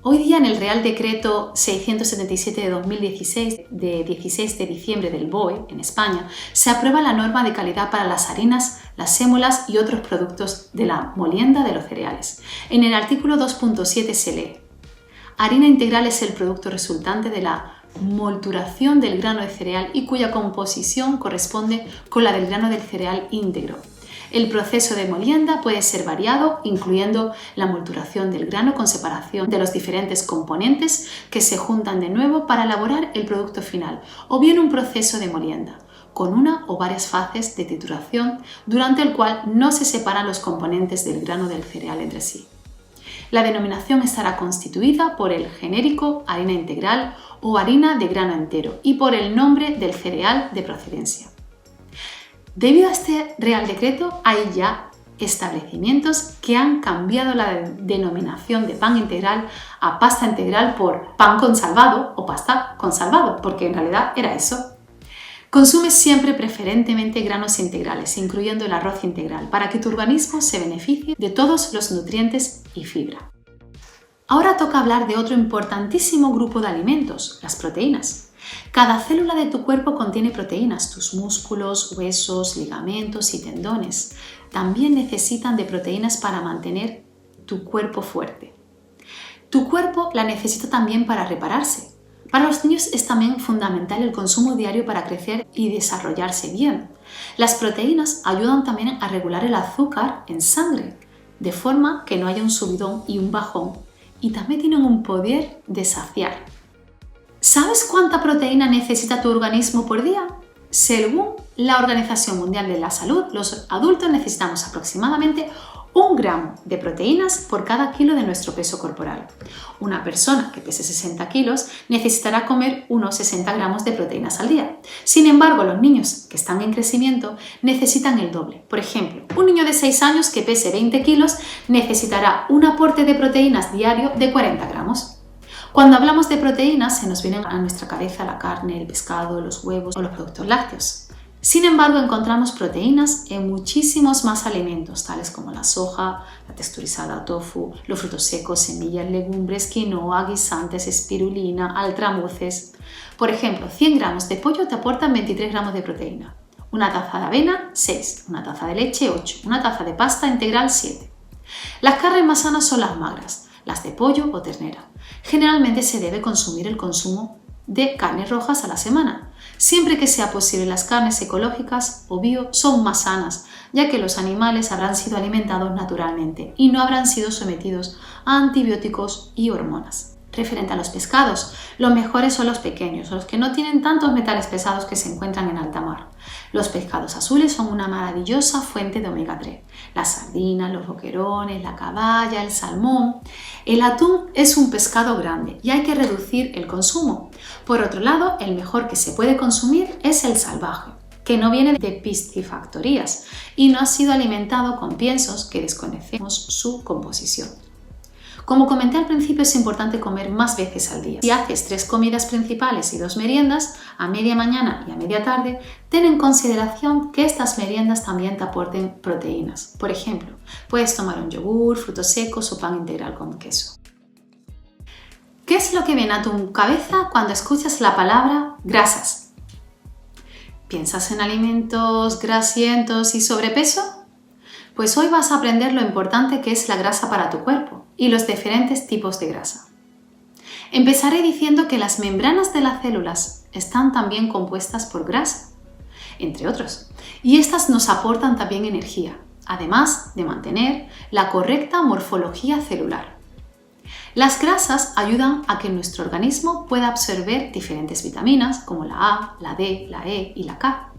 A: Hoy día en el Real Decreto 677 de 2016, de 16 de diciembre del BOE, en España, se aprueba la norma de calidad para las harinas, las sémolas y otros productos de la molienda de los cereales. En el artículo 2.7 se lee: harina integral es el producto resultante de la molturación del grano de cereal y cuya composición corresponde con la del grano del cereal íntegro. El proceso de molienda puede ser variado, incluyendo la molturación del grano con separación de los diferentes componentes que se juntan de nuevo para elaborar el producto final, o bien un proceso de molienda, con una o varias fases de trituración durante el cual no se separan los componentes del grano del cereal entre sí. La denominación estará constituida por el genérico harina integral o harina de grano entero y por el nombre del cereal de procedencia. Debido a este Real Decreto hay ya establecimientos que han cambiado la denominación de pan integral a pasta integral por pan con salvado o pasta con salvado, porque en realidad era eso. Consume siempre preferentemente granos integrales, incluyendo el arroz integral, para que tu organismo se beneficie de todos los nutrientes y fibra. Ahora toca hablar de otro importantísimo grupo de alimentos, las proteínas. Cada célula de tu cuerpo contiene proteínas, tus músculos, huesos, ligamentos y tendones. También necesitan de proteínas para mantener tu cuerpo fuerte. Tu cuerpo la necesita también para repararse. Para los niños es también fundamental el consumo diario para crecer y desarrollarse bien. Las proteínas ayudan también a regular el azúcar en sangre, de forma que no haya un subidón y un bajón, y también tienen un poder de saciar. ¿Sabes cuánta proteína necesita tu organismo por día? Según la Organización Mundial de la Salud, los adultos necesitamos aproximadamente 1 gramo de proteínas por cada kilo de nuestro peso corporal. Una persona que pese 60 kilos necesitará comer unos 60 gramos de proteínas al día. Sin embargo, los niños que están en crecimiento necesitan el doble. Por ejemplo, un niño de 6 años que pese 20 kilos necesitará un aporte de proteínas diario de 40 gramos. Cuando hablamos de proteínas, se nos vienen a nuestra cabeza la carne, el pescado, los huevos o los productos lácteos. Sin embargo, encontramos proteínas en muchísimos más alimentos, tales como la soja, la texturizada tofu, los frutos secos, semillas, legumbres, quinoa, guisantes, espirulina, altramuces. Por ejemplo, 100 gramos de pollo te aportan 23 gramos de proteína. Una taza de avena, 6. Una taza de leche, 8. Una taza de pasta integral, 7. Las carnes más sanas son las magras, las de pollo o ternera. Generalmente se debe consumir el consumo de carnes rojas a la semana. Siempre que sea posible, las carnes ecológicas o bio son más sanas, ya que los animales habrán sido alimentados naturalmente y no habrán sido sometidos a antibióticos y hormonas. Referente a los pescados, los mejores son los pequeños, los que no tienen tantos metales pesados que se encuentran en alta mar. Los pescados azules son una maravillosa fuente de omega 3. Las sardinas, los boquerones, la caballa, el salmón. El atún es un pescado grande y hay que reducir el consumo. Por otro lado, el mejor que se puede consumir es el salvaje, que no viene de piscifactorías y no ha sido alimentado con piensos que desconocemos su composición. Como comenté al principio, es importante comer más veces al día. Si haces 3 comidas principales y 2 meriendas, a media mañana y a media tarde, ten en consideración que estas meriendas también te aporten proteínas. Por ejemplo, puedes tomar un yogur, frutos secos o pan integral con queso. ¿Qué es lo que viene a tu cabeza cuando escuchas la palabra grasas? ¿Piensas en alimentos grasientos y sobrepeso? Pues hoy vas a aprender lo importante que es la grasa para tu cuerpo y los diferentes tipos de grasa. Empezaré diciendo que las membranas de las células están también compuestas por grasa, entre otros, y estas nos aportan también energía, además de mantener la correcta morfología celular. Las grasas ayudan a que nuestro organismo pueda absorber diferentes vitaminas como la A, la D, la E y la K.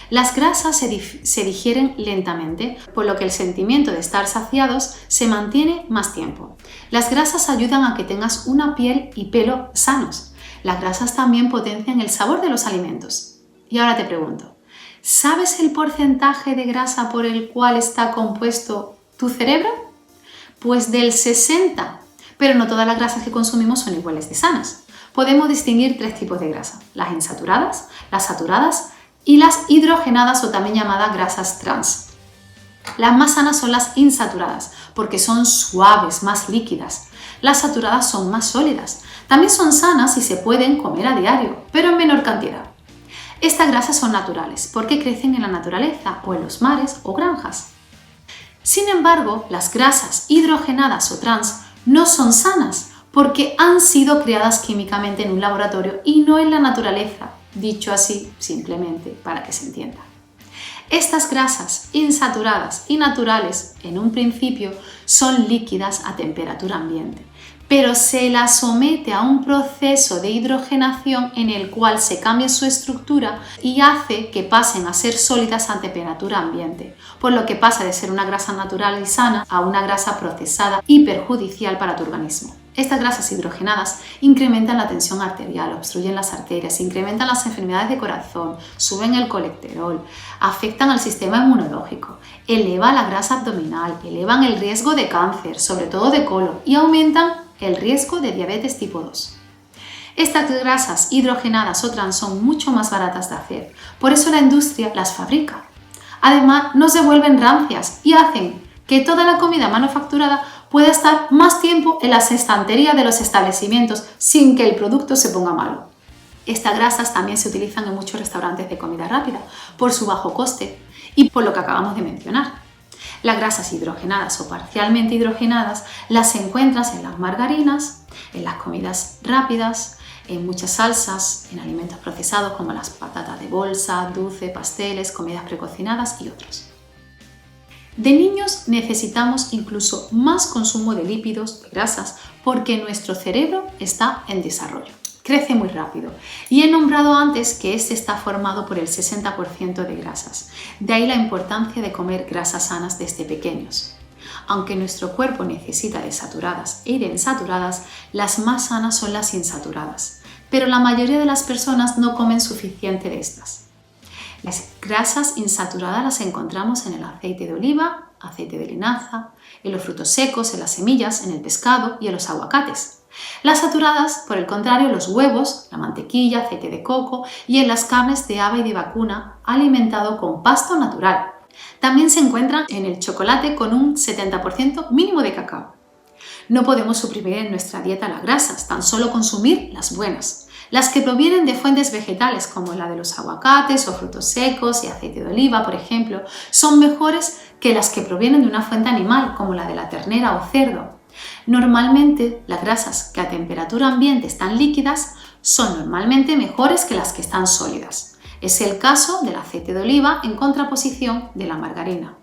A: Las grasas se digieren lentamente, por lo que el sentimiento de estar saciados se mantiene más tiempo. Las grasas ayudan a que tengas una piel y pelo sanos. Las grasas también potencian el sabor de los alimentos. Y ahora te pregunto, ¿sabes el porcentaje de grasa por el cual está compuesto tu cerebro? Pues del 60%, pero no todas las grasas que consumimos son iguales de sanas. Podemos distinguir 3 tipos de grasa: las insaturadas, las saturadas y las hidrogenadas o también llamadas grasas trans. Las más sanas son las insaturadas porque son suaves, más líquidas. Las saturadas son más sólidas. También son sanas y se pueden comer a diario, pero en menor cantidad. Estas grasas son naturales porque crecen en la naturaleza o en los mares o granjas. Sin embargo, las grasas hidrogenadas o trans no son sanas porque han sido creadas químicamente en un laboratorio y no en la naturaleza. Dicho así, simplemente para que se entienda. Estas grasas insaturadas y naturales, en un principio, son líquidas a temperatura ambiente, pero se las somete a un proceso de hidrogenación en el cual se cambia su estructura y hace que pasen a ser sólidas a temperatura ambiente, por lo que pasa de ser una grasa natural y sana a una grasa procesada y perjudicial para tu organismo. Estas grasas hidrogenadas incrementan la tensión arterial, obstruyen las arterias, incrementan las enfermedades de corazón, suben el colesterol, afectan al sistema inmunológico, elevan la grasa abdominal, elevan el riesgo de cáncer, sobre todo de colon, y aumentan el riesgo de diabetes tipo 2. Estas grasas hidrogenadas o trans son mucho más baratas de hacer, por eso la industria las fabrica. Además, no se vuelven rancias y hacen que toda la comida manufacturada pueda estar más tiempo en las estanterías de los establecimientos sin que el producto se ponga malo. Estas grasas también se utilizan en muchos restaurantes de comida rápida por su bajo coste y por lo que acabamos de mencionar. Las grasas hidrogenadas o parcialmente hidrogenadas las encuentras en las margarinas, en las comidas rápidas, en muchas salsas, en alimentos procesados como las patatas de bolsa, dulce, pasteles, comidas precocinadas y otros. De niños necesitamos incluso más consumo de lípidos, de grasas, porque nuestro cerebro está en desarrollo, crece muy rápido y he nombrado antes que este está formado por el 60% de grasas, de ahí la importancia de comer grasas sanas desde pequeños. Aunque nuestro cuerpo necesita de saturadas e de insaturadas, las más sanas son las insaturadas, pero la mayoría de las personas no comen suficiente de estas. Las grasas insaturadas las encontramos en el aceite de oliva, aceite de linaza, en los frutos secos, en las semillas, en el pescado y en los aguacates. Las saturadas, por el contrario, en los huevos, la mantequilla, aceite de coco y en las carnes de ave y de vacuna alimentado con pasto natural. También se encuentran en el chocolate con un 70% mínimo de cacao. No podemos suprimir en nuestra dieta las grasas, tan solo consumir las buenas. Las que provienen de fuentes vegetales como la de los aguacates o frutos secos y aceite de oliva, por ejemplo, son mejores que las que provienen de una fuente animal como la de la ternera o cerdo. Normalmente, las grasas que a temperatura ambiente están líquidas son normalmente mejores que las que están sólidas. Es el caso del aceite de oliva en contraposición de la margarina.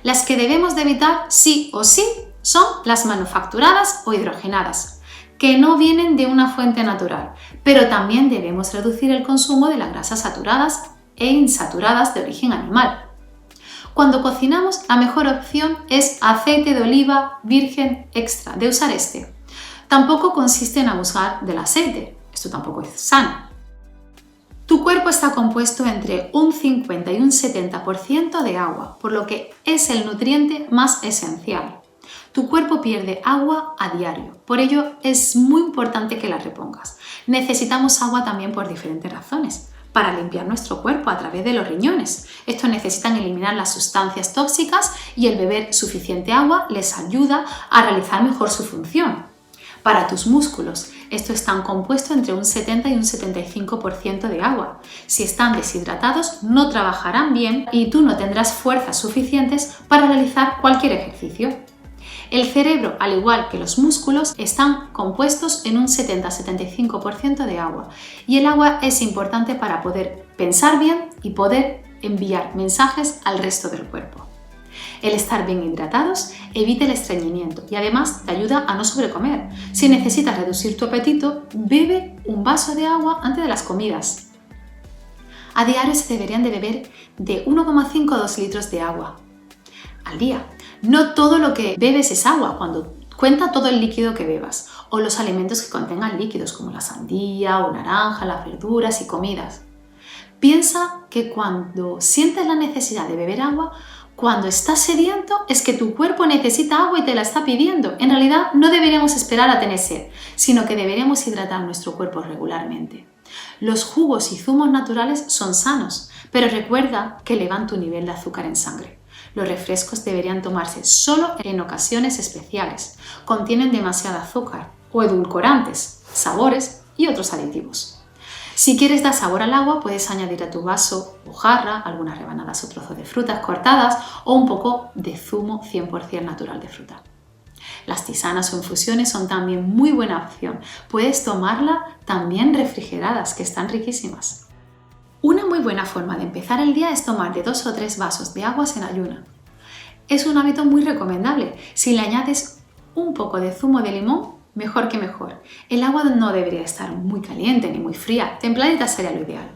A: Las que debemos de evitar sí o sí son las manufacturadas o hidrogenadas, que no vienen de una fuente natural, pero también debemos reducir el consumo de las grasas saturadas e insaturadas de origen animal. Cuando cocinamos, la mejor opción es aceite de oliva virgen extra, de usar este. Tampoco consiste en abusar del aceite, esto tampoco es sano. Tu cuerpo está compuesto entre un 50 y un 70% de agua, por lo que es el nutriente más esencial. Tu cuerpo pierde agua a diario, por ello es muy importante que la repongas. Necesitamos agua también por diferentes razones. Para limpiar nuestro cuerpo a través de los riñones. Estos necesitan eliminar las sustancias tóxicas y el beber suficiente agua les ayuda a realizar mejor su función. Para tus músculos, estos están compuestos entre un 70 y un 75% de agua. Si están deshidratados, no trabajarán bien y tú no tendrás fuerzas suficientes para realizar cualquier ejercicio. El cerebro, al igual que los músculos, están compuestos en un 70-75% de agua y el agua es importante para poder pensar bien y poder enviar mensajes al resto del cuerpo. El estar bien hidratados evita el estreñimiento y además te ayuda a no sobrecomer. Si necesitas reducir tu apetito, bebe un vaso de agua antes de las comidas. A diario se deberían de beber de 1,5 a 2 litros de agua al día. No todo lo que bebes es agua, cuenta todo el líquido que bebas o los alimentos que contengan líquidos como la sandía o naranja, las verduras y comidas. Piensa que cuando sientes la necesidad de beber agua, cuando estás sediento es que tu cuerpo necesita agua y te la está pidiendo. En realidad no deberíamos esperar a tener sed, sino que deberíamos hidratar nuestro cuerpo regularmente. Los jugos y zumos naturales son sanos, pero recuerda que elevan tu nivel de azúcar en sangre. Los refrescos deberían tomarse solo en ocasiones especiales. Contienen demasiado azúcar o edulcorantes, sabores y otros aditivos. Si quieres dar sabor al agua, puedes añadir a tu vaso o jarra algunas rebanadas o trozos de frutas cortadas o un poco de zumo 100% natural de fruta. Las tisanas o infusiones son también muy buena opción. Puedes tomarla también refrigeradas, que están riquísimas. Una muy buena forma de empezar el día es tomar de 2 o 3 vasos de agua en ayuno. Es un hábito muy recomendable. Si le añades un poco de zumo de limón, mejor que mejor. El agua no debería estar muy caliente ni muy fría, templadita sería lo ideal.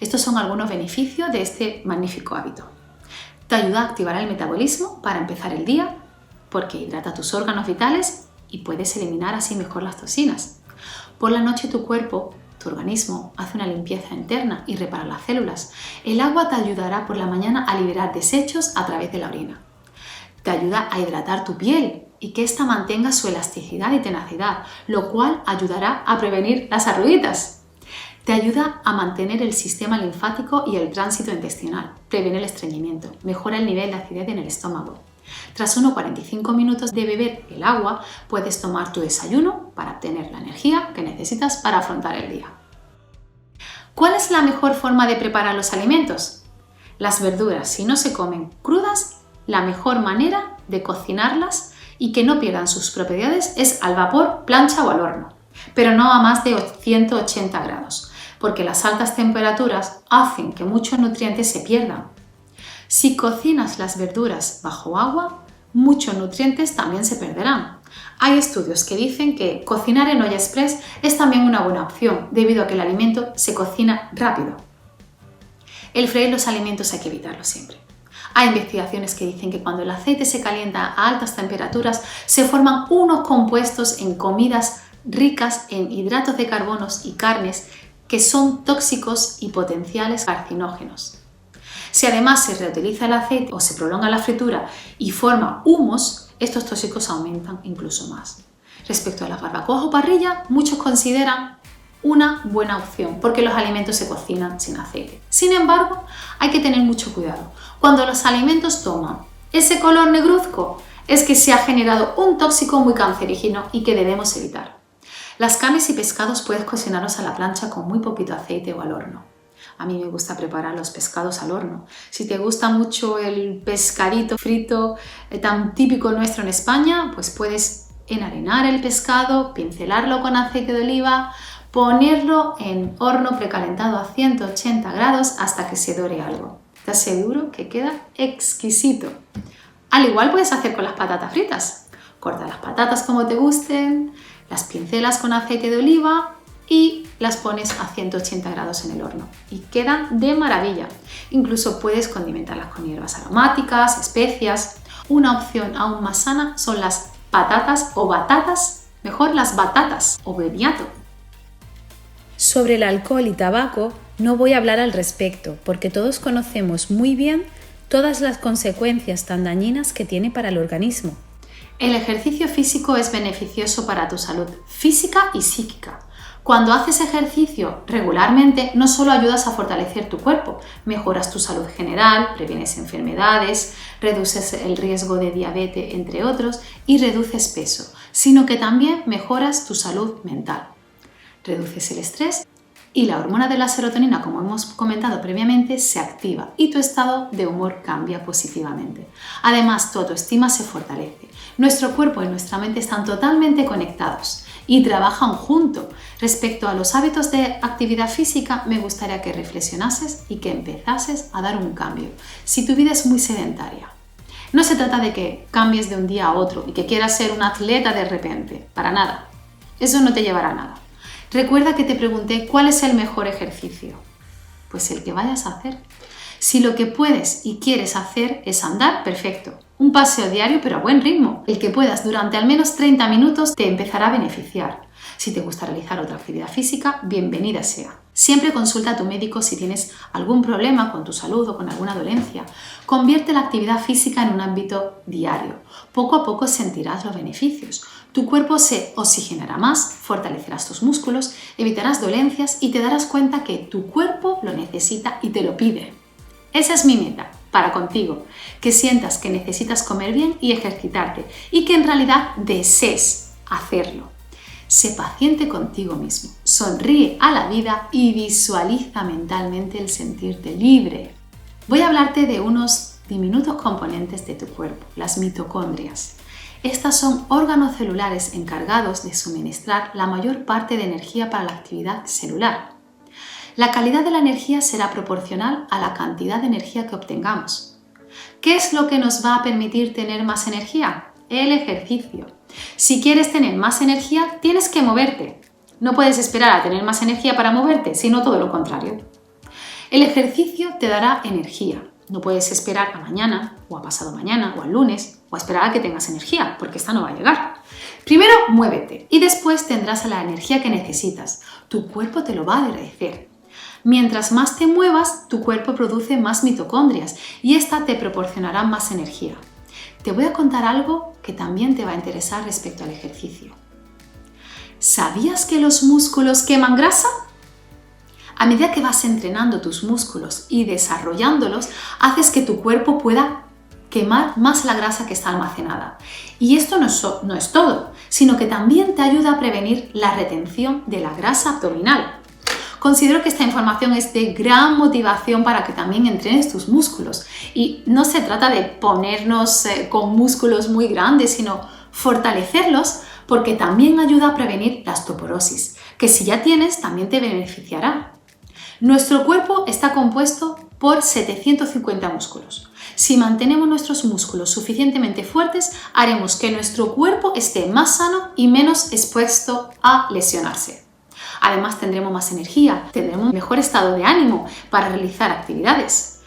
A: Estos son algunos beneficios de este magnífico hábito. Te ayuda a activar el metabolismo para empezar el día, porque hidrata tus órganos vitales y puedes eliminar así mejor las toxinas. Por la noche tu cuerpo, tu organismo, hace una limpieza interna y repara las células. El agua te ayudará por la mañana a liberar desechos a través de la orina. Te ayuda a hidratar tu piel y que ésta mantenga su elasticidad y tenacidad, lo cual ayudará a prevenir las arruguitas. Te ayuda a mantener el sistema linfático y el tránsito intestinal, previene el estreñimiento, mejora el nivel de acidez en el estómago. Tras unos 45 minutos de beber el agua, puedes tomar tu desayuno para obtener la energía que necesitas para afrontar el día. ¿Cuál es la mejor forma de preparar los alimentos? Las verduras, si no se comen crudas, la mejor manera de cocinarlas y que no pierdan sus propiedades es al vapor, plancha o al horno, pero no a más de 180 grados, porque las altas temperaturas hacen que muchos nutrientes se pierdan. Si cocinas las verduras bajo agua, muchos nutrientes también se perderán. Hay estudios que dicen que cocinar en olla express es también una buena opción, debido a que el alimento se cocina rápido. El freír los alimentos hay que evitarlo siempre. Hay investigaciones que dicen que cuando el aceite se calienta a altas temperaturas, se forman unos compuestos en comidas ricas en hidratos de carbonos y carnes que son tóxicos y potenciales carcinógenos. Si además se reutiliza el aceite o se prolonga la fritura y forma humos, estos tóxicos aumentan incluso más. Respecto a las barbacoas o parrilla, muchos consideran una buena opción porque los alimentos se cocinan sin aceite. Sin embargo, hay que tener mucho cuidado. Cuando los alimentos toman ese color negruzco, es que se ha generado un tóxico muy cancerígeno y que debemos evitar. Las carnes y pescados puedes cocinarlos a la plancha con muy poquito aceite o al horno. A mí me gusta preparar los pescados al horno. Si te gusta mucho el pescadito frito tan típico nuestro en España, pues puedes enarenar el pescado, pincelarlo con aceite de oliva, ponerlo en horno precalentado a 180 grados hasta que se dore algo. Te aseguro que queda exquisito. Al igual puedes hacer con las patatas fritas. Corta las patatas como te gusten, las pincelas con aceite de oliva y las pones a 180 grados en el horno y quedan de maravilla. Incluso puedes condimentarlas con hierbas aromáticas, especias. Una opción aún más sana son las patatas o batatas, mejor las batatas o boniato.
B: Sobre el alcohol y tabaco no voy a hablar al respecto porque todos conocemos muy bien todas las consecuencias tan dañinas que tiene para el organismo.
A: El ejercicio físico es beneficioso para tu salud física y psíquica. Cuando haces ejercicio regularmente, no solo ayudas a fortalecer tu cuerpo, mejoras tu salud general, previenes enfermedades, reduces el riesgo de diabetes, entre otros, y reduces peso, sino que también mejoras tu salud mental. Reduces el estrés y la hormona de la serotonina, como hemos comentado previamente, se activa y tu estado de humor cambia positivamente. Además, tu autoestima se fortalece. Nuestro cuerpo y nuestra mente están totalmente conectados y trabajan juntos. Respecto a los hábitos de actividad física, me gustaría que reflexionases y que empezases a dar un cambio. Si tu vida es muy sedentaria, no se trata de que cambies de un día a otro y que quieras ser un atleta de repente, para nada. Eso no te llevará a nada. Recuerda que te pregunté cuál es el mejor ejercicio. Pues el que vayas a hacer. Si lo que puedes y quieres hacer es andar, perfecto. Un paseo diario pero a buen ritmo. El que puedas durante al menos 30 minutos te empezará a beneficiar. Si te gusta realizar otra actividad física, bienvenida sea. Siempre consulta a tu médico si tienes algún problema con tu salud o con alguna dolencia. Convierte la actividad física en un ámbito diario. Poco a poco sentirás los beneficios. Tu cuerpo se oxigenará más, fortalecerás tus músculos, evitarás dolencias y te darás cuenta que tu cuerpo lo necesita y te lo pide. Esa es mi meta para contigo, que sientas que necesitas comer bien y ejercitarte y que en realidad desees hacerlo. Sé paciente contigo mismo, sonríe a la vida y visualiza mentalmente el sentirte libre. Voy a hablarte de unos diminutos componentes de tu cuerpo, las mitocondrias. Estas son órganos celulares encargados de suministrar la mayor parte de energía para la actividad celular. La calidad de la energía será proporcional a la cantidad de energía que obtengamos. ¿Qué es lo que nos va a permitir tener más energía? El ejercicio. Si quieres tener más energía, tienes que moverte. No puedes esperar a tener más energía para moverte, sino todo lo contrario. El ejercicio te dará energía. No puedes esperar a mañana, o a pasado mañana, o al lunes. o a esperar a que tengas energía, porque esta no va a llegar. Primero, muévete y después tendrás la energía que necesitas. Tu cuerpo te lo va a agradecer. Mientras más te muevas, tu cuerpo produce más mitocondrias y esta te proporcionará más energía. Te voy a contar algo que también te va a interesar respecto al ejercicio. ¿Sabías que los músculos queman grasa? A medida que vas entrenando tus músculos y desarrollándolos, haces que tu cuerpo pueda quemar más la grasa que está almacenada. Y esto no es todo, sino que también te ayuda a prevenir la retención de la grasa abdominal. Considero que esta información es de gran motivación para que también entrenes tus músculos. Y no se trata de ponernos con músculos muy grandes, sino fortalecerlos, porque también ayuda a prevenir la osteoporosis, que si ya tienes también te beneficiará. Nuestro cuerpo está compuesto por 750 músculos. Si mantenemos nuestros músculos suficientemente fuertes, haremos que nuestro cuerpo esté más sano y menos expuesto a lesionarse. Además, tendremos más energía, tendremos un mejor estado de ánimo para realizar actividades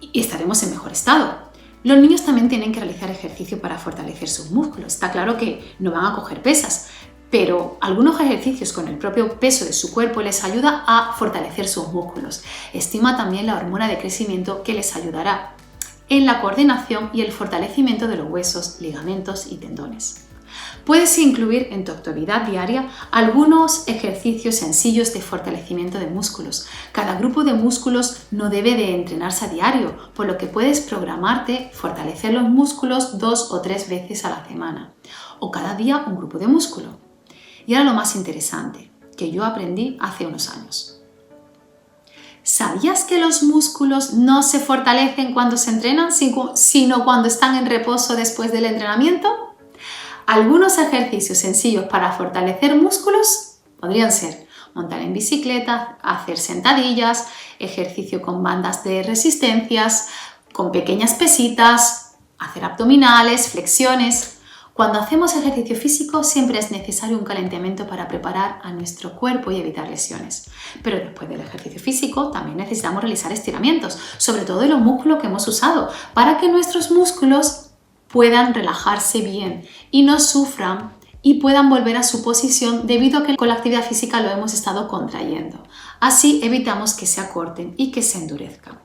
A: y estaremos en mejor estado. Los niños también tienen que realizar ejercicio para fortalecer sus músculos. Está claro que no van a coger pesas, pero algunos ejercicios con el propio peso de su cuerpo les ayuda a fortalecer sus músculos. Estima también la hormona de crecimiento que les ayudará en la coordinación y el fortalecimiento de los huesos, ligamentos y tendones. Puedes incluir en tu actividad diaria algunos ejercicios sencillos de fortalecimiento de músculos. Cada grupo de músculos no debe de entrenarse a diario, por lo que puedes programarte fortalecer los músculos 2 o 3 veces a la semana, o cada día un grupo de músculo. Y ahora lo más interesante, que yo aprendí hace unos años. ¿Sabías que los músculos no se fortalecen cuando se entrenan, sino cuando están en reposo después del entrenamiento? Algunos ejercicios sencillos para fortalecer músculos podrían ser montar en bicicleta, hacer sentadillas, ejercicio con bandas de resistencias, con pequeñas pesitas, hacer abdominales, flexiones. Cuando hacemos ejercicio físico siempre es necesario un calentamiento para preparar a nuestro cuerpo y evitar lesiones. Pero después del ejercicio físico también necesitamos realizar estiramientos, sobre todo de los músculos que hemos usado, para que nuestros músculos puedan relajarse bien y no sufran y puedan volver a su posición debido a que con la actividad física lo hemos estado contrayendo. Así evitamos que se acorten y que se endurezcan.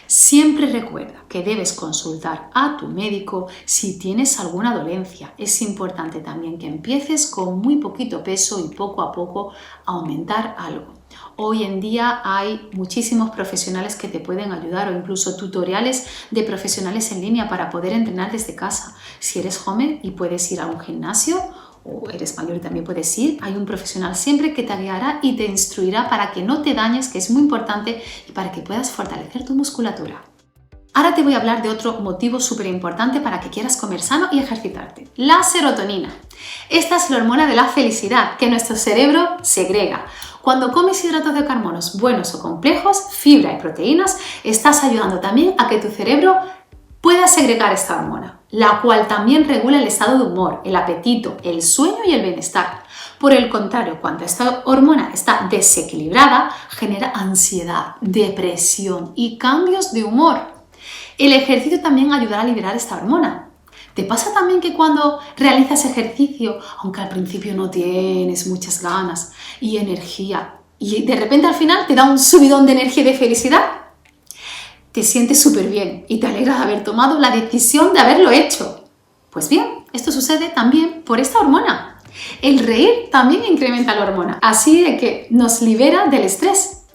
A: Siempre recuerda que debes consultar a tu médico si tienes alguna dolencia. Es importante también que empieces con muy poquito peso y poco a poco aumentar algo. Hoy en día hay muchísimos profesionales que te pueden ayudar o incluso tutoriales de profesionales en línea para poder entrenar desde casa. Si eres joven y puedes ir a un gimnasio o eres mayor y también puedes ir, hay un profesional siempre que te guiará y te instruirá para que no te dañes, que es muy importante, y para que puedas fortalecer tu musculatura. Ahora te voy a hablar de otro motivo súper importante para que quieras comer sano y ejercitarte: la serotonina. Esta es la hormona de la felicidad que nuestro cerebro segrega. Cuando comes hidratos de carbonos buenos o complejos, fibra y proteínas, estás ayudando también a que tu cerebro pueda segregar esta hormona, la cual también regula el estado de humor, el apetito, el sueño y el bienestar. Por el contrario, cuando esta hormona está desequilibrada, genera ansiedad, depresión y cambios de humor. El ejercicio también ayudará a liberar esta hormona. ¿Te pasa también que cuando realizas ejercicio, aunque al principio no tienes muchas ganas y energía, y de repente al final te da un subidón de energía y de felicidad? Te sientes súper bien y te alegras de haber tomado la decisión de haberlo hecho. Pues bien, esto sucede también por esta hormona. El reír también incrementa la hormona, así de que nos libera del estrés.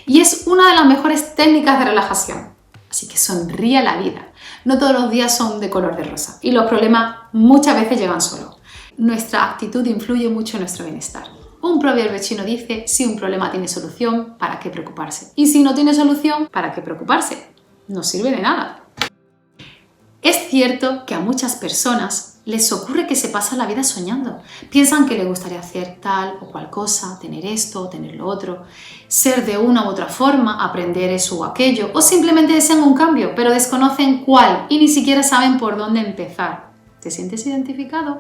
A: Y es una de las mejores técnicas de relajación. Así que sonríe a la vida. No todos los días son de color de rosa y los problemas muchas veces llegan solos. Nuestra actitud influye mucho en nuestro bienestar. Un proverbio chino dice: si un problema tiene solución, ¿para qué preocuparse? Y si no tiene solución, ¿para qué preocuparse? No sirve de nada. Es cierto que a muchas personas les ocurre que se pasan la vida soñando. Piensan que les gustaría hacer tal o cual cosa, tener esto, tener lo otro, ser de una u otra forma, aprender eso o aquello, o simplemente desean un cambio, pero desconocen cuál y ni siquiera saben por dónde empezar. ¿Te sientes identificado?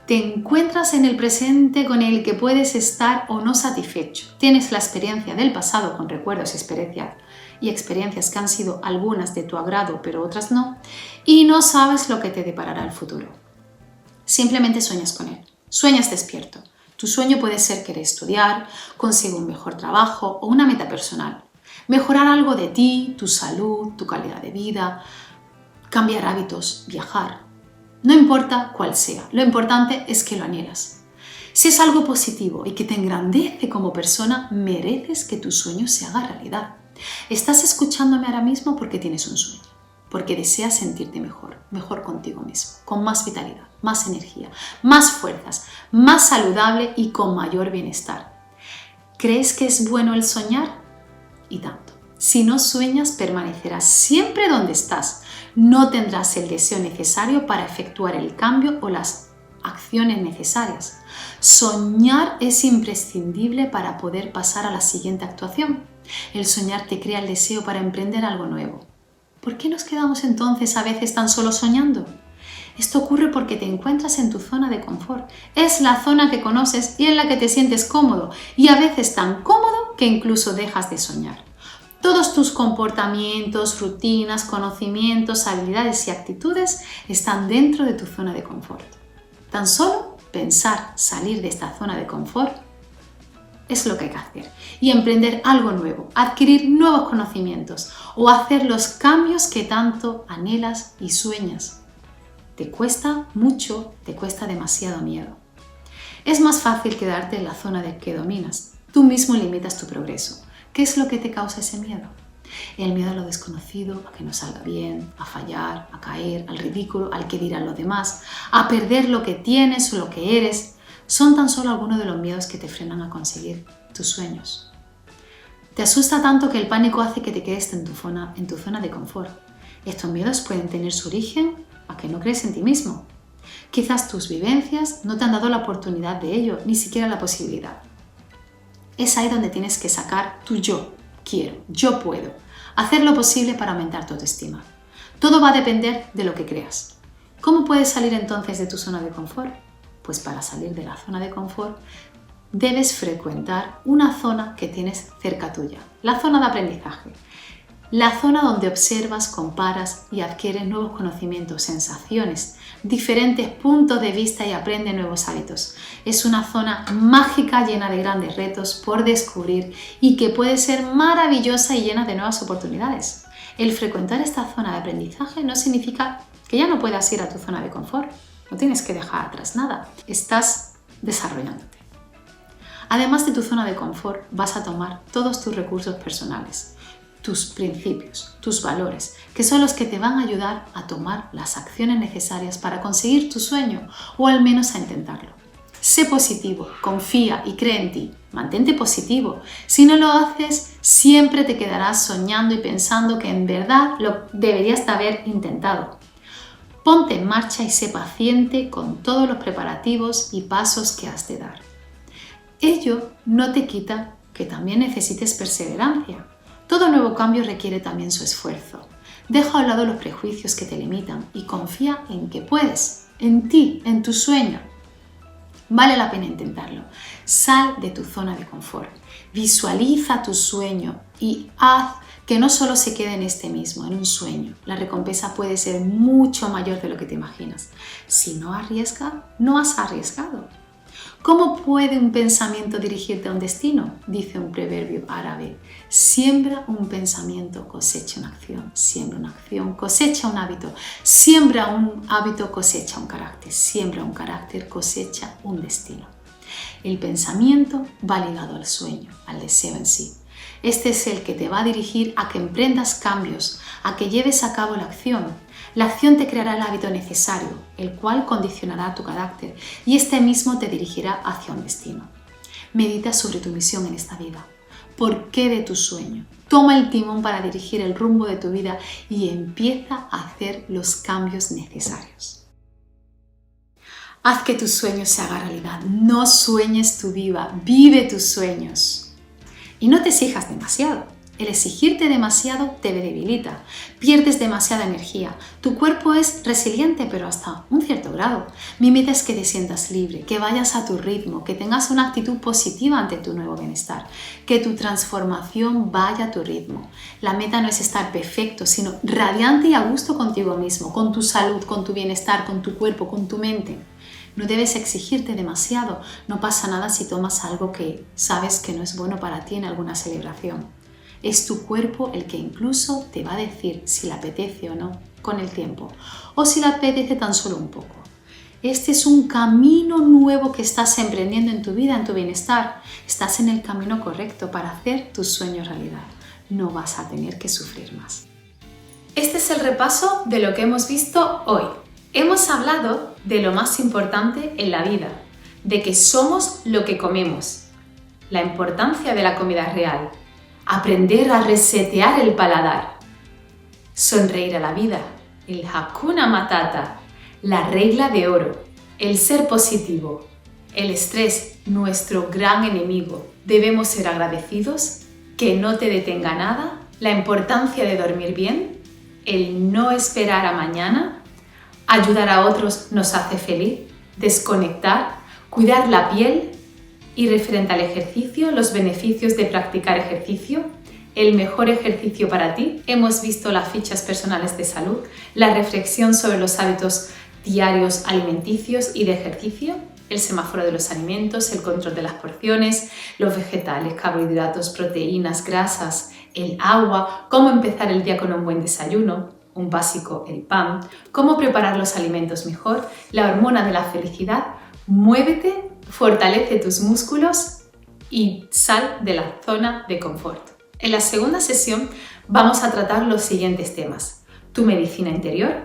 A: Te encuentras en el presente con el que puedes estar o no satisfecho. Tienes la experiencia del pasado con recuerdos y experiencias y experiencias que han sido algunas de tu agrado pero otras no, y no sabes lo que te deparará el futuro. Simplemente sueñas con él, sueñas despierto. Tu sueño puede ser querer estudiar, conseguir un mejor trabajo o una meta personal, mejorar algo de ti, tu salud, tu calidad de vida, cambiar hábitos, viajar. No importa cuál sea, lo importante es que lo anhelas. Si es algo positivo y que te engrandece como persona, mereces que tu sueño se haga realidad. Estás escuchándome ahora mismo porque tienes un sueño, porque deseas sentirte mejor contigo mismo, con más vitalidad, más energía, más fuerzas, más saludable y con mayor bienestar. ¿Crees que es bueno el soñar? Y tanto. Si no sueñas, permanecerás siempre donde estás. No tendrás el deseo necesario para efectuar el cambio o las acciones necesarias. Soñar es imprescindible para poder pasar a la siguiente actuación. El soñar te crea el deseo para emprender algo nuevo. ¿Por qué nos quedamos entonces a veces tan solo soñando? Esto ocurre porque te encuentras en tu zona de confort. Es la zona que conoces y en la que te sientes cómodo, y a veces tan cómodo que incluso dejas de soñar. Todos tus comportamientos, rutinas, conocimientos, habilidades y actitudes están dentro de tu zona de confort. Tan solo pensar salir de esta zona de confort es lo que hay que hacer, y emprender algo nuevo, adquirir nuevos conocimientos o hacer los cambios que tanto anhelas y sueñas. Te cuesta mucho, te cuesta demasiado miedo. Es más fácil quedarte en la zona de que dominas. Tú mismo limitas tu progreso. ¿Qué es lo que te causa ese miedo? El miedo a lo desconocido, a que no salga bien, a fallar, a caer, al ridículo, al que dirán los demás, a perder lo que tienes o lo que eres. Son tan solo algunos de los miedos que te frenan a conseguir tus sueños. Te asusta tanto que el pánico hace que te quedes en tu zona de confort. Estos miedos pueden tener su origen a que no crees en ti mismo. Quizás tus vivencias no te han dado la oportunidad de ello, ni siquiera la posibilidad. Es ahí donde tienes que sacar tu yo quiero, yo puedo, hacer lo posible para aumentar tu autoestima. Todo va a depender de lo que creas. ¿Cómo puedes salir entonces de tu zona de confort? Pues para salir de la zona de confort debes frecuentar una zona que tienes cerca tuya, la zona de aprendizaje. La zona donde observas, comparas y adquieres nuevos conocimientos, sensaciones, diferentes puntos de vista y aprendes nuevos hábitos. Es una zona mágica llena de grandes retos por descubrir y que puede ser maravillosa y llena de nuevas oportunidades. El frecuentar esta zona de aprendizaje no significa que ya no puedas ir a tu zona de confort. No tienes que dejar atrás nada. Estás desarrollándote. Además de tu zona de confort, vas a tomar todos tus recursos personales, tus principios, tus valores, que son los que te van a ayudar a tomar las acciones necesarias para conseguir tu sueño, o al menos a intentarlo. Sé positivo, confía y cree en ti. Mantente positivo. Si no lo haces, siempre te quedarás soñando y pensando que en verdad lo deberías de haber intentado. Ponte en marcha y sé paciente con todos los preparativos y pasos que has de dar. Ello no te quita que también necesites perseverancia. Todo nuevo cambio requiere también su esfuerzo. Deja a un lado los prejuicios que te limitan y confía en que puedes, en ti, en tu sueño. Vale la pena intentarlo. Sal de tu zona de confort. Visualiza tu sueño y haz que no solo se quede en este mismo, en un sueño. La recompensa puede ser mucho mayor de lo que te imaginas. Si no arriesgas, no has arriesgado. ¿Cómo puede un pensamiento dirigirte a un destino? Dice un proverbio árabe. Siembra un pensamiento, cosecha una acción. Siembra una acción, cosecha un hábito. Siembra un hábito, cosecha un carácter. Siembra un carácter, cosecha un destino. El pensamiento va ligado al sueño, al deseo en sí. Este es el que te va a dirigir a que emprendas cambios, a que lleves a cabo la acción. La acción te creará el hábito necesario, el cual condicionará tu carácter y este mismo te dirigirá hacia un destino. Medita sobre tu misión en esta vida. ¿Por qué de tu sueño? Toma el timón para dirigir el rumbo de tu vida y empieza a hacer los cambios necesarios. Haz que tus sueños se hagan realidad. No sueñes tu vida, vive tus sueños. Y no te exijas demasiado. El exigirte demasiado te debilita, pierdes demasiada energía. Tu cuerpo es resiliente, pero hasta un cierto grado. Mi meta es que te sientas libre, que vayas a tu ritmo, que tengas una actitud positiva ante tu nuevo bienestar, que tu transformación vaya a tu ritmo. La meta no es estar perfecto, sino radiante y a gusto contigo mismo, con tu salud, con tu bienestar, con tu cuerpo, con tu mente. No debes exigirte demasiado. No pasa nada si tomas algo que sabes que no es bueno para ti en alguna celebración. Es tu cuerpo el que incluso te va a decir si le apetece o no con el tiempo, o si le apetece tan solo un poco. Este es un camino nuevo que estás emprendiendo en tu vida, en tu bienestar. Estás en el camino correcto para hacer tus sueños realidad. No vas a tener que sufrir más. Este es el repaso de lo que hemos visto hoy. Hemos hablado de lo más importante en la vida, de que somos lo que comemos, la importancia de la comida real, aprender a resetear el paladar, sonreír a la vida, el Hakuna Matata, la regla de oro, el ser positivo, el estrés, nuestro gran enemigo. Debemos ser agradecidos, que no te detenga nada, la importancia de dormir bien, el no esperar a mañana, ayudar a otros nos hace feliz, desconectar, cuidar la piel y referente al ejercicio, los beneficios de practicar ejercicio, el mejor ejercicio para ti. Hemos visto las fichas personales de salud, la reflexión sobre los hábitos diarios alimenticios y de ejercicio, el semáforo de los alimentos, el control de las porciones, los vegetales, carbohidratos, proteínas, grasas, el agua, cómo empezar el día con un buen desayuno, un básico, el pan, cómo preparar los alimentos mejor, la hormona de la felicidad, muévete, fortalece tus músculos y sal de la zona de confort. En la segunda sesión vamos a tratar los siguientes temas: tu medicina interior,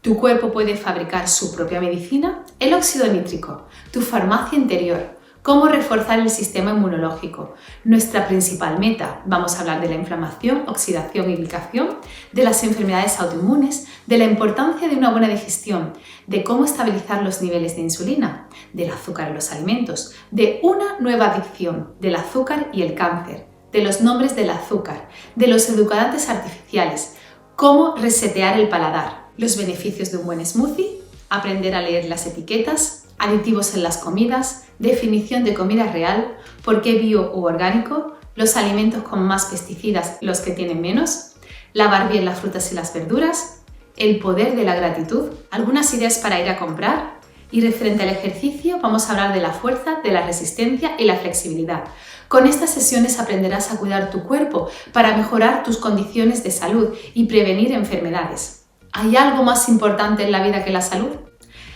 A: tu cuerpo puede fabricar su propia medicina, el óxido nítrico, tu farmacia interior, cómo reforzar el sistema inmunológico, nuestra principal meta. Vamos a hablar de la inflamación, oxidación y glicasión, de las enfermedades autoinmunes, de la importancia de una buena digestión, de cómo estabilizar los niveles de insulina, del azúcar en los alimentos, de una nueva adicción, del azúcar y el cáncer, de los nombres del azúcar, de los edulcorantes artificiales, cómo resetear el paladar, los beneficios de un buen smoothie, aprender a leer las etiquetas, aditivos en las comidas, definición de comida real, por qué bio u orgánico, los alimentos con más pesticidas, los que tienen menos, lavar bien las frutas y las verduras, el poder de la gratitud, algunas ideas para ir a comprar, y referente al ejercicio vamos a hablar de la fuerza, de la resistencia y la flexibilidad. Con estas sesiones aprenderás a cuidar tu cuerpo para mejorar tus condiciones de salud y prevenir enfermedades. ¿Hay algo más importante en la vida que la salud?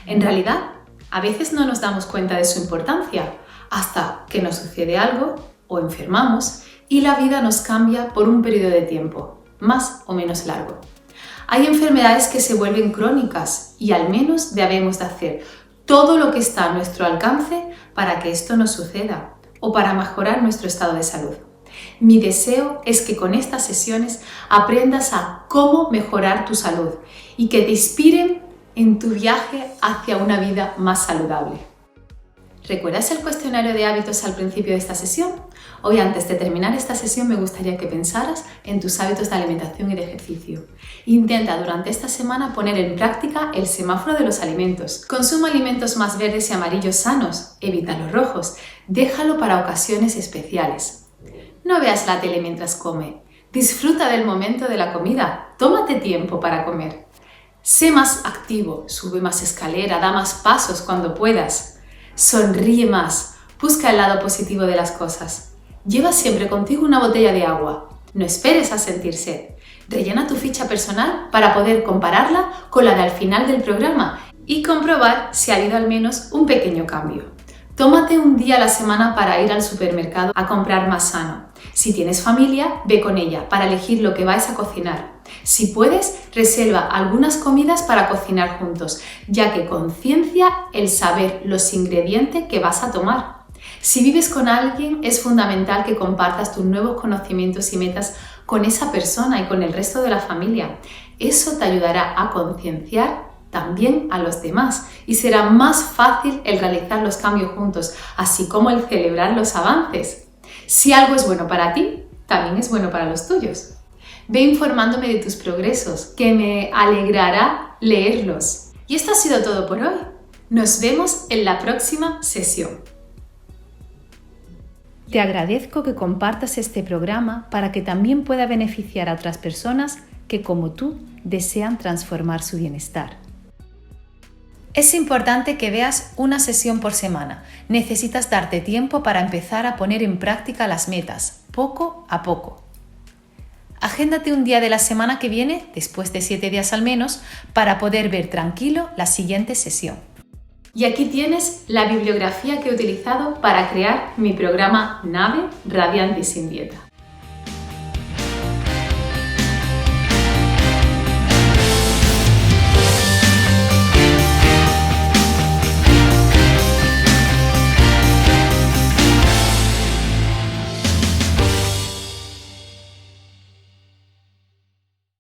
A: En realidad, a veces no nos damos cuenta de su importancia hasta que nos sucede algo o enfermamos y la vida nos cambia por un periodo de tiempo, más o menos largo. Hay enfermedades que se vuelven crónicas y al menos debemos de hacer todo lo que está a nuestro alcance para que esto no suceda o para mejorar nuestro estado de salud. Mi deseo es que con estas sesiones aprendas a cómo mejorar tu salud y que te inspiren en tu viaje hacia una vida más saludable. ¿Recuerdas el cuestionario de hábitos al principio de esta sesión? Hoy, antes de terminar esta sesión, me gustaría que pensaras en tus hábitos de alimentación y de ejercicio. Intenta durante esta semana poner en práctica el semáforo de los alimentos. Consume alimentos más verdes y amarillos sanos, evita los rojos, déjalo para ocasiones especiales. No veas la tele mientras come, disfruta del momento de la comida, tómate tiempo para comer. Sé más activo, sube más escalera, da más pasos cuando puedas. Sonríe más, busca el lado positivo de las cosas. Lleva siempre contigo una botella de agua. No esperes a sentir sed. Rellena tu ficha personal para poder compararla con la de al final del programa y comprobar si ha habido al menos un pequeño cambio. Tómate un día a la semana para ir al supermercado a comprar más sano. Si tienes familia, ve con ella para elegir lo que vais a cocinar. Si puedes, reserva algunas comidas para cocinar juntos, ya que conciencia el saber los ingredientes que vas a tomar. Si vives con alguien, es fundamental que compartas tus nuevos conocimientos y metas con esa persona y con el resto de la familia. Eso te ayudará a concienciar también a los demás y será más fácil el realizar los cambios juntos, así como el celebrar los avances. Si algo es bueno para ti, también es bueno para los tuyos. Ve informándome de tus progresos, que me alegrará leerlos. Y esto ha sido todo por hoy. Nos vemos en la próxima sesión.
B: Te agradezco que compartas este programa para que también pueda beneficiar a otras personas que, como tú, desean transformar su bienestar. Es importante que veas una sesión por semana. Necesitas darte tiempo para empezar a poner en práctica las metas, poco a poco. Agéndate un día de la semana que viene, después de 7 días al menos, para poder ver tranquilo la siguiente sesión.
A: Y aquí tienes la bibliografía que he utilizado para crear mi programa NAVE Radiante y Sin Dieta.